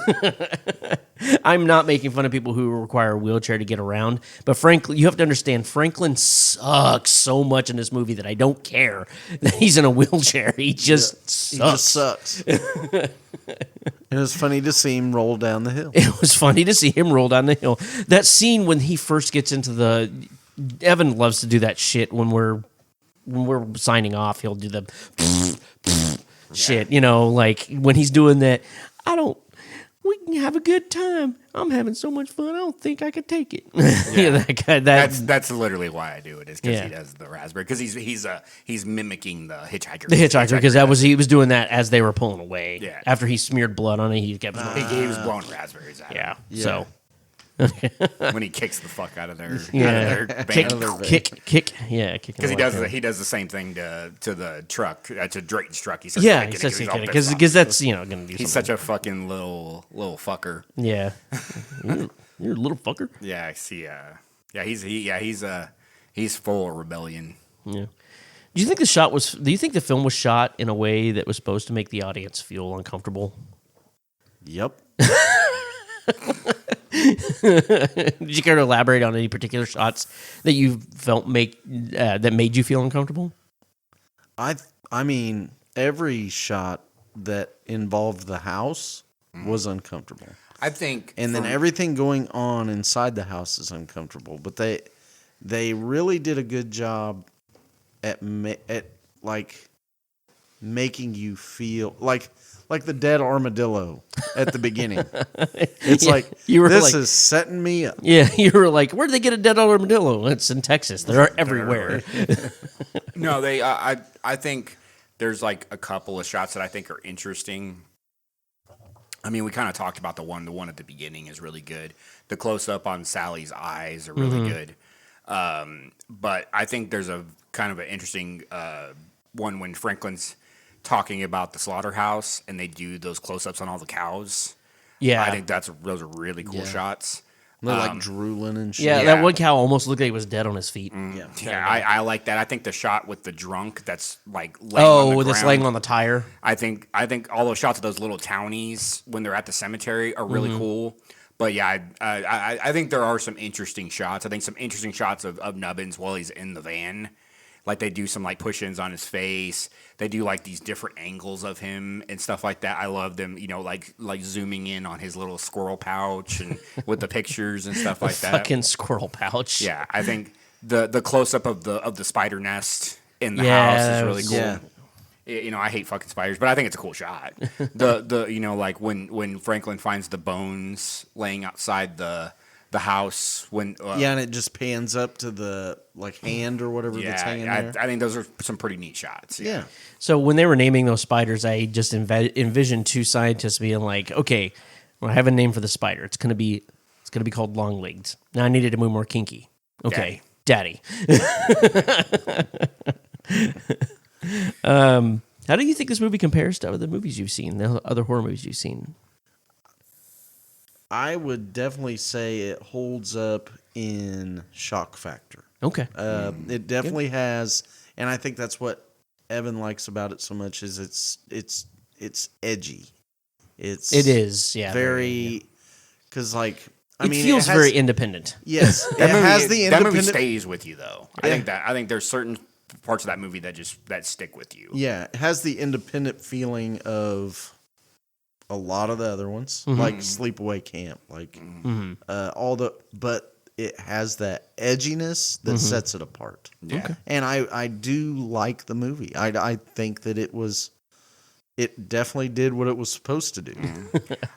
I'm not making fun of people who require a wheelchair to get around, but Franklin, you have to understand, Franklin sucks so much in this movie that I don't care that he's in a wheelchair. He just sucks. He just sucks. It was funny to see him roll down the hill. It was funny to see him roll down the hill. That scene when he first gets into Evan loves to do that shit when we're signing off. He'll do the shit, like when he's doing that. We can have a good time. I'm having so much fun. I don't think I could take it. That guy, that's literally why I do it. Is because he does the raspberry. Because he's mimicking the hitchhiker. The hitchhiker, because he was doing that as they were pulling away. Yeah. After he smeared blood on it, he kept. He was blowing raspberries out. Yeah. So. When he kicks the fuck out of their kick, yeah, because he does the same thing to the truck, to Drayton's truck. He says, he says because that's gonna do. He's such a fucking little fucker. Yeah, you're a little fucker. Yeah, I see. He's full of rebellion. Yeah. Do you think the film was shot in a way that was supposed to make the audience feel uncomfortable? Yep. Did you care to elaborate on any particular shots that you felt that made you feel uncomfortable? I mean, every shot that involved the house was uncomfortable. I think, and then everything going on inside the house is uncomfortable. But they really did a good job at like making you feel like like the dead armadillo at the beginning. It's Yeah, like, you were this like- is setting me up. Yeah, you were like, where did they get a dead armadillo? It's in Texas. They're everywhere. No, they. I think there's like a couple of shots that I think are interesting. I mean, we kind of talked about the one at the beginning is really good. The close up on Sally's eyes are really good. But I think there's a kind of an interesting one when Franklin's talking about the slaughterhouse and they do those close ups on all the cows. Yeah. I think those are really cool shots. They're like drooling and shit. Yeah, that one cow almost looked like he was dead on his feet. Yeah, I like that. I think the shot with the drunk that's like laying on the with this ground, laying on the tire. I think all those shots of those little townies when they're at the cemetery are really cool. But yeah, I think there are some interesting shots. I think some interesting shots of Nubbins while he's in the van. Like they do some like push-ins on his face. They do like these different angles of him and stuff like that. I love them, like zooming in on his little squirrel pouch and with the pictures and stuff like that. Fucking squirrel pouch. Yeah, I think the close-up of the spider nest in the house is really cool. Yeah. I hate fucking spiders, but I think it's a cool shot. Like when Franklin finds the bones laying outside the house when and it just pans up to the like hand or whatever that's hanging there. I think those are some pretty neat shots. Yeah. So when they were naming those spiders, I just envisioned two scientists being like, "Okay, well, I have a name for the spider. It's gonna be called long legs." Now I needed to move more kinky. Okay, Daddy. How do you think this movie compares to other movies you've seen, the other horror movies you've seen? I would definitely say it holds up in shock factor. Okay. It definitely has, and I think that's what Evan likes about it so much is it's edgy. It is, yeah. Very, because like it feels very independent. Yes, that independent. movie stays with you though. I think there's certain parts of that movie that stick with you. Yeah, it has the independent feeling of a lot of the other ones, like Sleepaway Camp, like but it has that edginess that sets it apart. Yeah, okay. And I do like the movie. I think that it definitely did what it was supposed to do.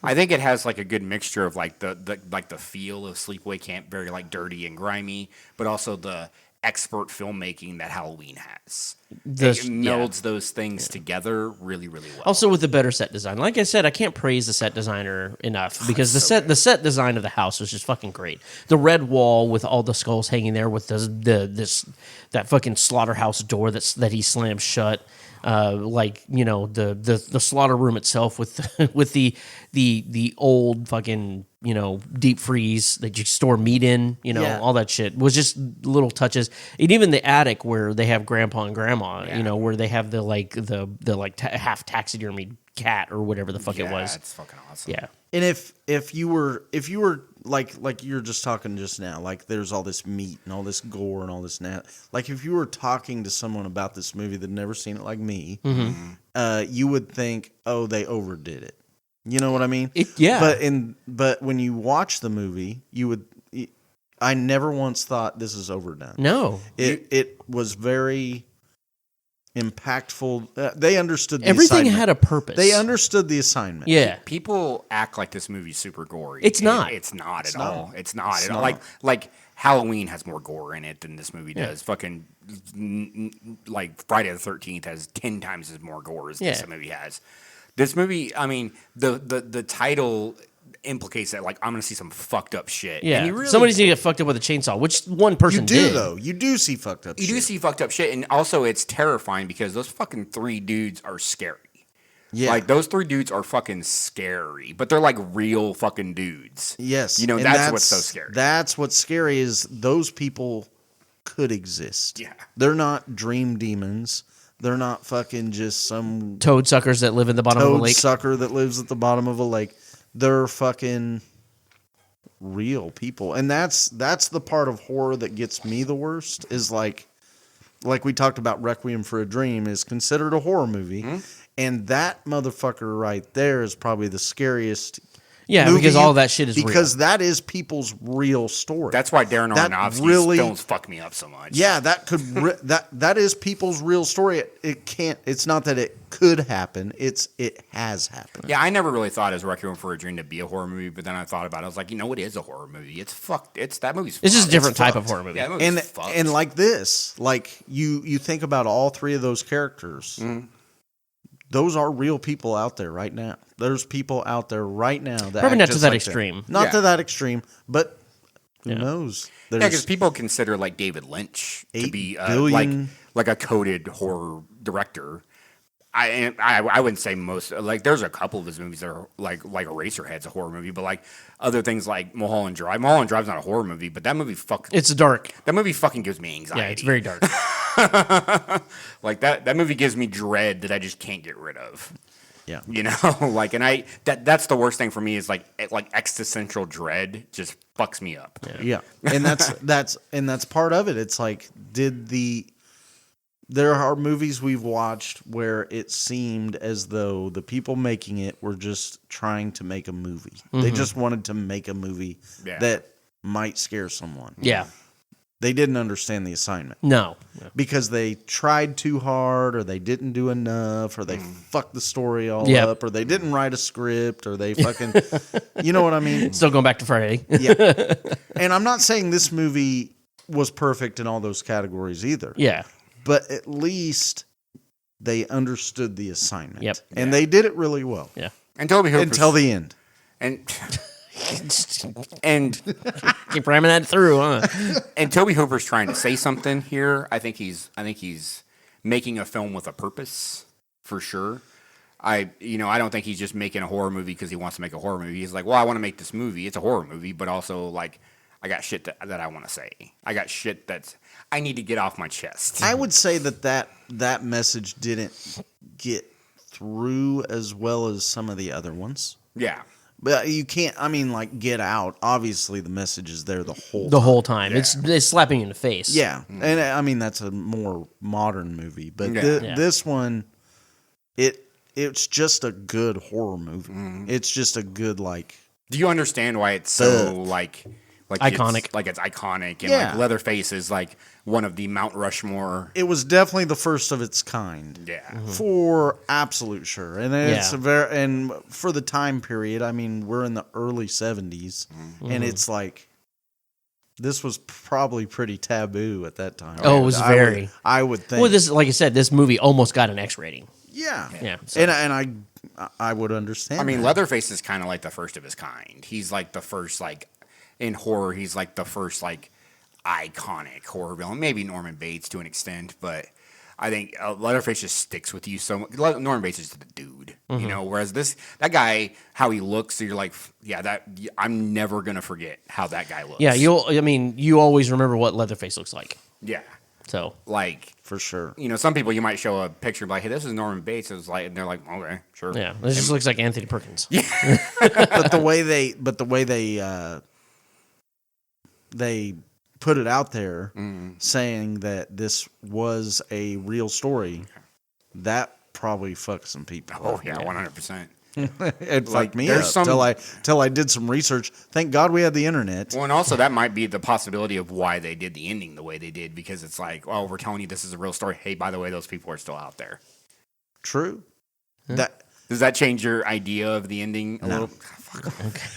I think it has like a good mixture of like the feel of Sleepaway Camp, very like dirty and grimy, but also the expert filmmaking that Halloween has. It melds those things together really, really well. Also with the better set design. Like I said, I can't praise the set designer enough because the set design of the house was just fucking great. The red wall with all the skulls hanging there with that fucking slaughterhouse door that he slams shut. The slaughter room itself with the old fucking deep freeze that you store meat in, all that shit was just little touches. And even the attic where they have grandpa and grandma, where they have the half taxidermy cat or whatever the fuck it was. It's fucking awesome. Yeah. And if you were like you're just talking just now, like there's all this meat and all this gore and all this like if you were talking to someone about this movie that'd never seen it like me, you would think, oh, they overdid it. You know what I mean? But when you watch the movie, I never once thought this is overdone. No. It was very impactful. They understood the everything assignment. had a purpose. They understood the assignment. Yeah. People act like this movie's super gory. It's not. It's not at all. It's not at all. Like Halloween has more gore in it than this movie does. Fucking like Friday the 13th has 10 times as more gore as this movie has. This movie, I mean, the title implicates that like I'm gonna see some fucked up shit. Yeah, and somebody's gonna get fucked up with a chainsaw, which one person did. Though. You do see fucked up shit. You do see fucked up shit, and also it's terrifying because those fucking three dudes are scary. Yeah. Like those three dudes are fucking scary, but they're like real fucking dudes. Yes. That's what's so scary. That's what's scary is those people could exist. Yeah. They're not dream demons. They're not fucking just some toad suckers that live in the bottom of a lake. Toad sucker that lives at the bottom of a lake. They're fucking real people. And that's the part of horror that gets me the worst is like we talked about Requiem for a Dream is considered a horror movie. Mm-hmm. And that motherfucker right there is probably the scariest Yeah, because all that shit is because real. that is people's real story. That's why Darren Aronofsky's films fuck me up so much. Yeah, that is people's real story. It can't. It's not that it could happen. It has happened. Yeah, I never really thought as Requiem for a Dream to be a horror movie, but then I thought about it. I was like, it is a horror movie. It's fucked. That movie's fucked. It's just a different type of horror movie. Yeah, and like this, like you think about all three of those characters. Mm-hmm. Those are real people out there right now. There's people out there right now that probably not to that like extreme. Not to that extreme, but who knows? Yeah, because people consider like David Lynch to be like a coded horror director. I wouldn't say most. Like, there's a couple of his movies that are like Eraserhead's a horror movie, but like other things like Mulholland Drive. Mulholland Drive's not a horror movie, but that movie it's dark. That movie fucking gives me anxiety. Yeah, it's very dark. Like that movie gives me dread that I just can't get rid of. Yeah, like, and that's the worst thing for me is like existential dread just fucks me up. Yeah. And that's part of it. It's like, there are movies we've watched where it seemed as though the people making it were just trying to make a movie. Mm-hmm. They just wanted to make a movie that might scare someone. Yeah. They didn't understand the assignment. No. Because they tried too hard, or they didn't do enough, or they fucked the story all up, or they didn't write a script, or they fucking... you know what I mean? Still going back to Friday. Yeah. And I'm not saying this movie was perfect in all those categories either. Yeah. But at least they understood the assignment. Yep. And they did it really well. Yeah. Until the end. And keep ramming that through, huh? And Toby Hooper's trying to say something here. I think he's making a film with a purpose, for sure. I don't think he's just making a horror movie because he wants to make a horror movie. He's like, well, I want to make this movie. It's a horror movie, but also like I got shit that I want to say. I got shit I need to get off my chest. I would say that message didn't get through as well as some of the other ones. Yeah. But you can't, like Get Out, obviously the message is there the whole time. Yeah. It's slapping you in the face. Yeah. And that's a more modern movie. But this one, it's just a good horror movie. Mm-hmm. It's just a good, like... Do you understand why it's so, like iconic? It's iconic. And like Leatherface is like one of the Mount Rushmore. It was definitely the first of its kind. Yeah. Mm-hmm. For absolute sure. And it's and for the time period, we're in the early 70s. Mm-hmm. And it's like, this was probably pretty taboo at that time. Oh, it was very. I would think. Well, this, like I said, this movie almost got an X rating. Yeah. Yeah. So. And I would understand. that. Leatherface is kind of like the first of his kind. He's like the first, like, in horror, he's like the first, like, iconic horror villain. Maybe Norman Bates to an extent, but I think Leatherface just sticks with you so much. Norman Bates is the dude, whereas that guy, how he looks, you're like, I'm never going to forget how that guy looks. Yeah, you always remember what Leatherface looks like. Yeah. So, like, for sure, some people you might show a picture like, "Hey, this is Norman Bates." It's like, and they're like, "Okay, sure." Yeah, this just looks like Anthony Perkins. Yeah, but the way they put it out there, saying that this was a real story, that probably fucked some people. Oh yeah, 100%. It fucked me up till I did some research. Thank God we had the internet. Well, and also that might be the possibility of why they did the ending the way they did, because it's like, oh, we're telling you this is a real story. Hey, by the way, those people are still out there. True. Does that change your idea of the ending a little? Okay.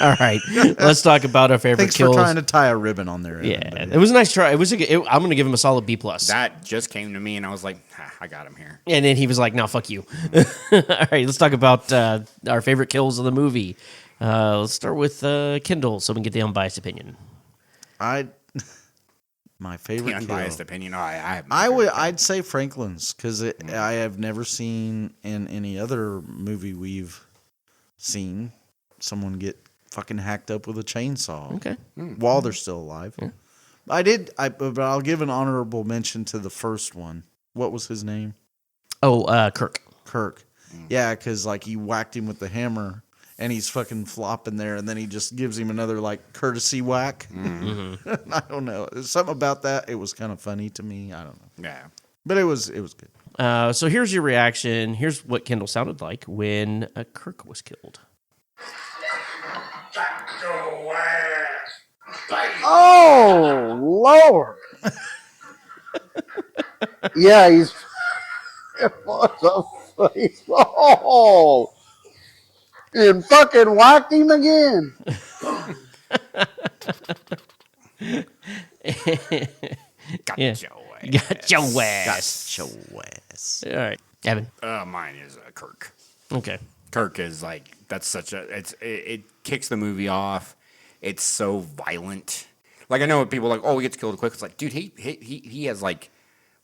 All right, let's talk about our favorite Thanks kills. for trying to tie a ribbon on there. Yeah, it was a nice try. I'm going to give him a solid B+. That just came to me, and I was like, I got him here. And then he was like, "No, fuck you." All right, let's talk about our favorite kills of the movie. Let's start with Kendall, so we can get the unbiased opinion. My favorite the unbiased opinion. I'd say Franklin's, because I have never seen in any other movie we've seen someone get fucking hacked up with a chainsaw. Okay. While they're still alive. Yeah. But I'll give an honorable mention to the first one. What was his name? Oh, Kirk. Kirk. Yeah, because like he whacked him with the hammer and he's fucking flopping there, and then he just gives him another like courtesy whack. Mm-hmm. I don't know. There's something about that. It was kind of funny to me. I don't know. Yeah. But it was good. So here's your reaction. Here's what Kendall sounded like when Kirk was killed. Oh, Lord. Yeah, he's. What the face? Oh, and fucking whacked him again. Got your ass. Got your ass. Got your ass. All right, Evan. Mine is Kirk. Okay. Kirk is like that's such a it kicks the movie off. It's so violent. Like I know people are like, oh, he gets killed quick. It's like, dude, he has like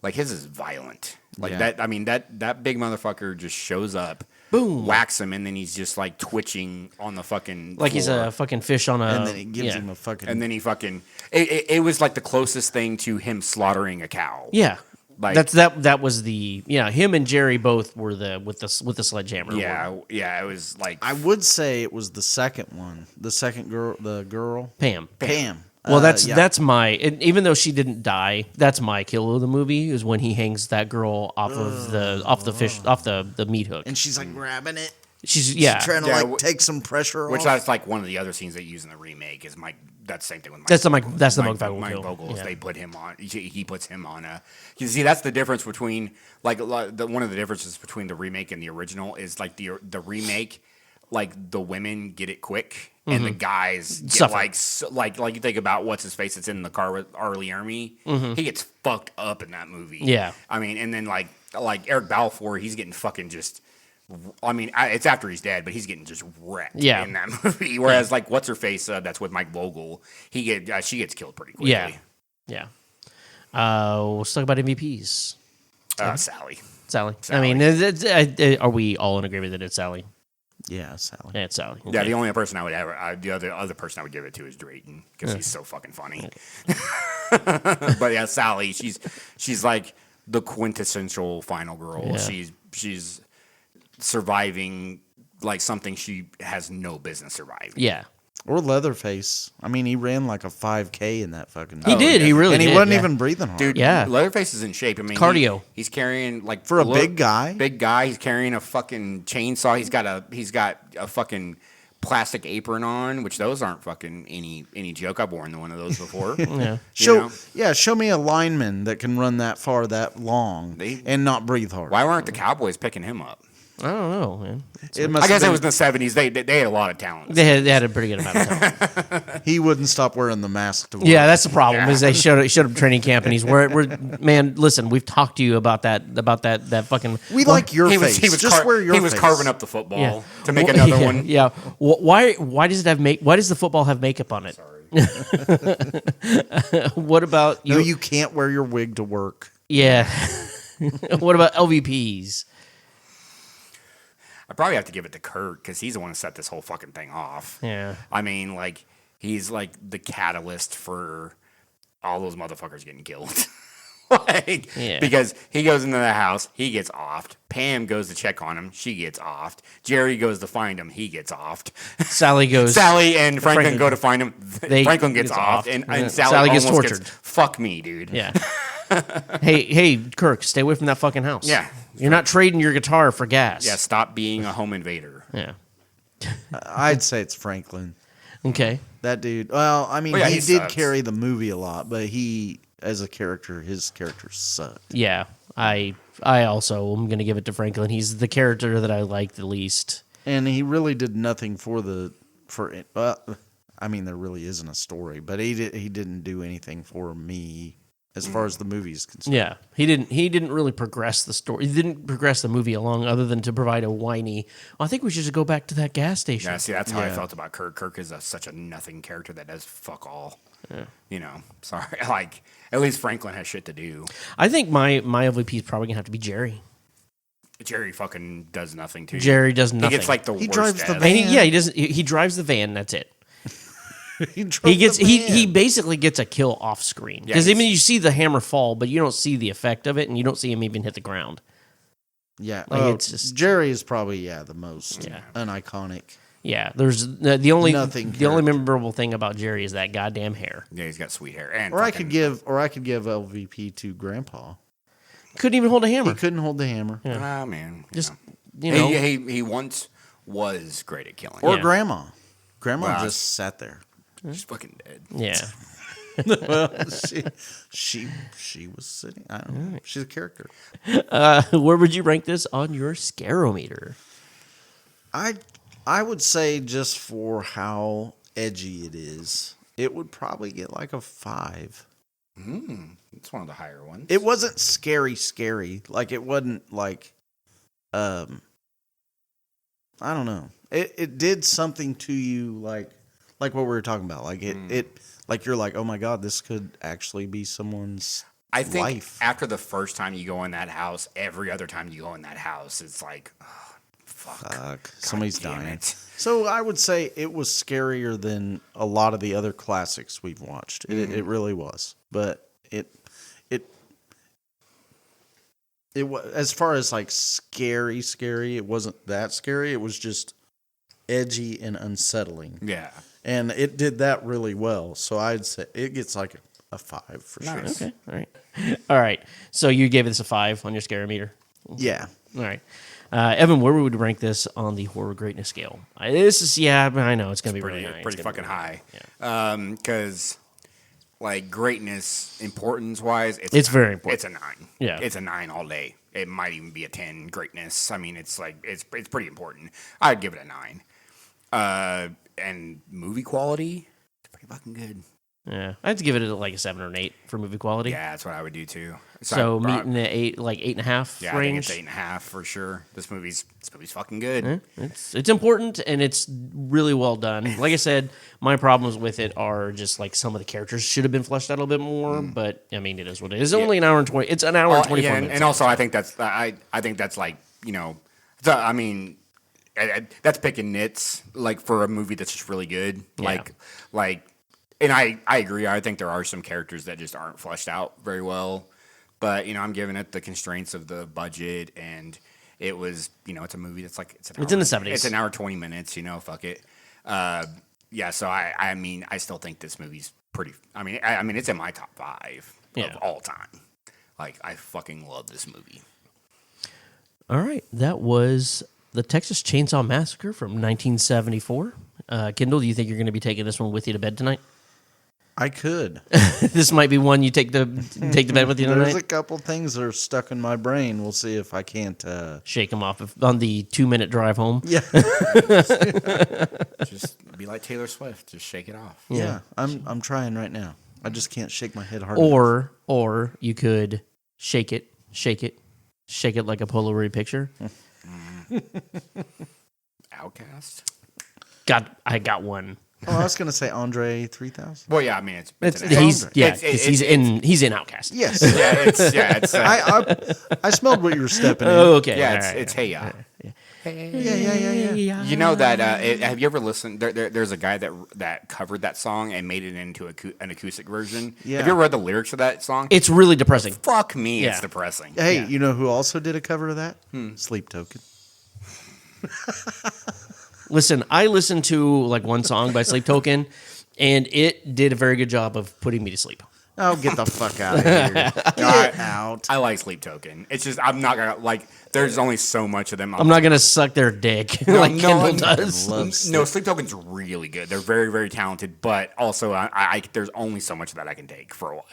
his is violent. Like that. I mean that big motherfucker just shows up, boom, whacks him, and then he's just like twitching on the fucking like floor. He's a fucking fish on a. And then he gives him a fucking. And then he fucking. It was like the closest thing to him slaughtering a cow. Yeah. Like, that was the him and Jerry both were with the sledgehammer. Yeah, it was like I would say it was the second one, the second girl, the girl Pam. Well, that's my even though she didn't die, that's my kill of the movie is when he hangs that girl off of the meat hook, and she's like grabbing it. She's trying to take some pressure off. Which that's like one of the other scenes they use in the remake is Mike. That's the same thing with Mike. That's the Mike Vogel. They put him on. He puts him on a. You see, that's the difference between one of the differences between the remake and the original is like the remake, like the women get it quick and the guys get like you think about what's his face that's in the car with Arlie Ermy. He gets fucked up in that movie. Yeah, I mean, and then like Eric Balfour, he's getting fucking just. I mean, it's after he's dead, but he's getting just wrecked in that movie. Whereas, like, what's her face? That's with Mike Vogel. She gets killed pretty quickly. Yeah. Let's talk about MVPs. Sally. I mean, are we all in agreement that it's Sally? Yeah, Sally. Yeah, it's Sally. Okay. Yeah, the only person I would the other person I would give it to is Drayton because he's so fucking funny. But yeah, Sally, she's like the quintessential final girl. Yeah. She's surviving like something she has no business surviving. Yeah. Or Leatherface. I mean, he ran like a 5K in that fucking. He did. He really did. And he wasn't even breathing hard. Dude, Leatherface is in shape. I mean, cardio. He's carrying like for a big guy. He's carrying a fucking chainsaw. He's got a fucking plastic apron on, which those aren't fucking any joke. I've worn one of those before. Show me a lineman that can run that far, that long, and not breathe hard. Why weren't the Cowboys picking him up? I don't know, man. I guess it was in the 70s. They had a lot of talent. They had a pretty good amount of talent. He wouldn't stop wearing the mask to work. Yeah, that's the problem. Is they showed up training camp and he's man. Listen, we've talked to you about that fucking. We like your face. He was carving up the football to make another one. Yeah. Why does it have Why does the football have makeup on it? Sorry. What about you? No, you can't wear your wig to work. Yeah. What about LVPs? I probably have to give it to Kurt because he's the one who set this whole fucking thing off. Yeah. I mean, like, he's like the catalyst for all those motherfuckers getting killed. Because he goes into the house, he gets offed. Pam goes to check on him, she gets offed. Jerry goes to find him, he gets offed. Sally and Franklin go to find him. Franklin gets offed, and Sally gets tortured. Fuck me, dude. Yeah. Hey, Kirk, stay away from that fucking house. Yeah. You're not trading your guitar for gas. Yeah, stop being a home invader. Yeah. I'd say it's Franklin. Okay. That dude. Well, I mean, he did carry the movie a lot, but as a character, his character sucked. Yeah. I also am going to give it to Franklin. He's the character that I like the least. And he really did nothing I mean, there really isn't a story, but he didn't do anything for me. As far as the movie is concerned. Yeah. He didn't really progress the story. He didn't progress the movie along other than to provide a whiny, I think we should just go back to that gas station. Yeah, see, that's how I felt about Kirk. Kirk is such a nothing character that does fuck all. Yeah. You know, sorry. Like, at least Franklin has shit to do. I think my MVP is probably going to have to be Jerry. Jerry fucking does nothing to you. Jerry does nothing. He gets like the worst. He drives the van. He drives the van, that's it. He basically gets a kill off screen because even you see the hammer fall, but you don't see the effect of it, and you don't see him even hit the ground. Yeah, it's just Jerry is probably the most uniconic. Yeah, there's the only memorable thing about Jerry is that goddamn hair. Yeah, he's got sweet hair. And I could give LVP to Grandpa. Couldn't even hold a hammer. He couldn't hold the hammer. Yeah. Man, just he once was great at killing. Or Grandma. Grandma just sat there. She's fucking dead. Yeah. Well, she was sitting. I don't know. She's a character. Where would you rank this on your scarometer? I would say just for how edgy it is, it would probably get like a 5. It's one of the higher ones. It wasn't scary. Like it wasn't like, I don't know. It did something to you, like what we were talking about. Like it like you're like, oh my God, this could actually be someone's I think life. After the first time you go in that house, every other time you go in that house, it's like, oh, fuck. Somebody's damn dying. it. So I would say it was scarier than a lot of the other classics we've watched. It really was. But it was, as far as like scary, it wasn't that scary. It was just edgy and unsettling. Yeah. And it did that really well. So I'd say it gets like a 5 for sure. Okay. All right. So you gave this a 5 on your scarometer? Yeah. All right. Evan, where would you rank this on the horror greatness scale? This is, I know it's going to be really high. Pretty fucking high. Because, like, greatness, importance-wise, it's very important. It's a 9. Yeah. It's a 9 all day. It might even be a 10 greatness. I mean, it's like, it's pretty important. I'd give it a 9. And movie quality, it's pretty fucking good. Yeah, I have to give it like a 7 or an 8 for movie quality. Yeah, that's what I would do too. So meeting the 8, like 8.5 yeah, range. I think it's 8.5 for sure. This movie's fucking good. It's important and it's really well done. Like I said, my problems with it are just like some of the characters should have been fleshed out a little bit more. But I mean, it is what it is. It's only an hour and 20. It's an hour and 24 minutes. And also, I think that's like, you know, I mean, that's picking nits like for a movie that's just really good. Yeah. Like. And I agree. I think there are some characters that just aren't fleshed out very well. But, you know, I'm giving it the constraints of the budget. And it was, you know, it's a movie that's like... It's in the 70s. It's an hour, 20 minutes, you know, fuck it. Yeah, so I mean, I still think this movie's pretty... I mean, it's in my top 5 of all time. Like, I fucking love this movie. All right. That was the Texas Chain Saw Massacre from 1974. Kendall, do you think you're going to be taking this one with you to bed tonight? I could. This might be one you take to bed with you tonight. There's a couple things that are stuck in my brain. We'll see if I can't shake them off on the 2-minute drive home. Yeah. Just be like Taylor Swift. Just shake it off. Yeah. I'm trying right now. I just can't shake my head hard enough. Or you could shake it like a Polaroid picture. Outcast. I got one. Oh, I was gonna say Andre 3000. Well, yeah, I mean he's in Outcast. Yes. It's I smelled what you were stepping in. Oh, okay. Yeah, it's Hey Ya. Yeah. You know that? Have you ever listened? There's a guy that covered that song and made it into an acoustic version. Yeah. Have you ever read the lyrics of that song? It's really depressing. Fuck me, Yeah. it's depressing. Hey, you know who also did a cover of that? Sleep Token. Listen, I listened to like one song by Sleep Token, and it did a very good job of putting me to sleep. Oh, get the fuck out of here. Get out. I like Sleep Token. It's just I'm not gonna like. There's only so much of them. I'm not gonna suck their dick like Kendall does. No, Sleep Token's really good. They're very, very talented, but also I there's only so much that I can take for a while.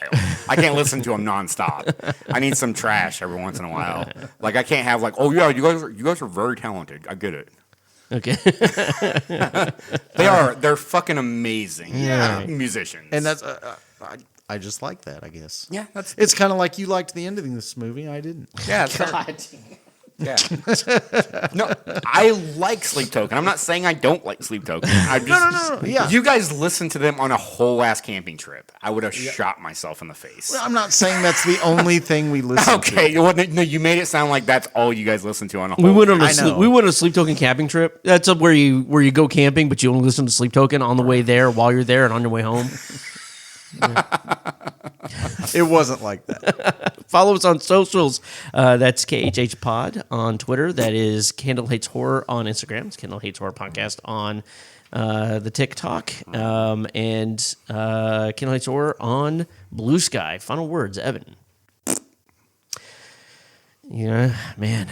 I can't listen to them nonstop. I need some trash every once in a while. Like I can't have like, oh yeah, you guys are very talented. I get it. Okay. They're fucking amazing musicians. And that's I just like that, I guess. Yeah, it's kind of like you liked the ending of this movie. I didn't. Yeah, yeah. No, I like Sleep Token. I'm not saying I don't like Sleep Token. No. Yeah. You guys listened to them on a whole ass camping trip. I would have shot myself in the face. Well, I'm not saying that's the only thing we listen to. Okay, well, no, you made it sound like that's all you guys listened to on a whole. We went on a Sleep Token camping trip. That's where you go camping, but you only listen to Sleep Token on the way there, while you're there, and on your way home. It wasn't like that. Follow us on socials. That's KHH Pod on Twitter. That is Kendall Hates Horror on Instagram. It's Kendall Hates Horror Podcast on the TikTok. And Kendall Hates Horror on Blue Sky. Final words, Evan. Yeah, man.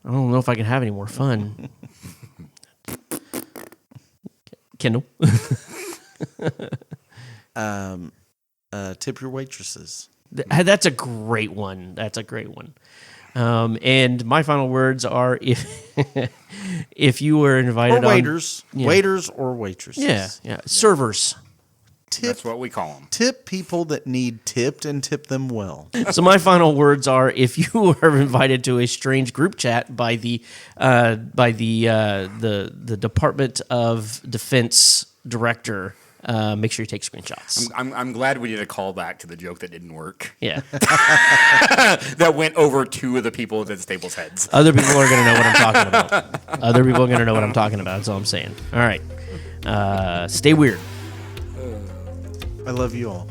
I don't know if I can have any more fun. Kendall. Tip your waitresses. That's a great one. That's a great one. And my final words are if you were invited or waiters, on, waiters or waitresses. Yeah. Servers. That's what we call them. Tip people that need tipped and tip them well. So my final words are: if you are invited to a strange group chat by the Department of Defense director, make sure you take screenshots. I'm glad we did a callback to the joke that didn't work. Yeah, that went over two of the people at this table's heads. Other people are going to know what I'm talking about. Other people are going to know what I'm talking about. That's all I'm saying. All right, stay weird. I love you all.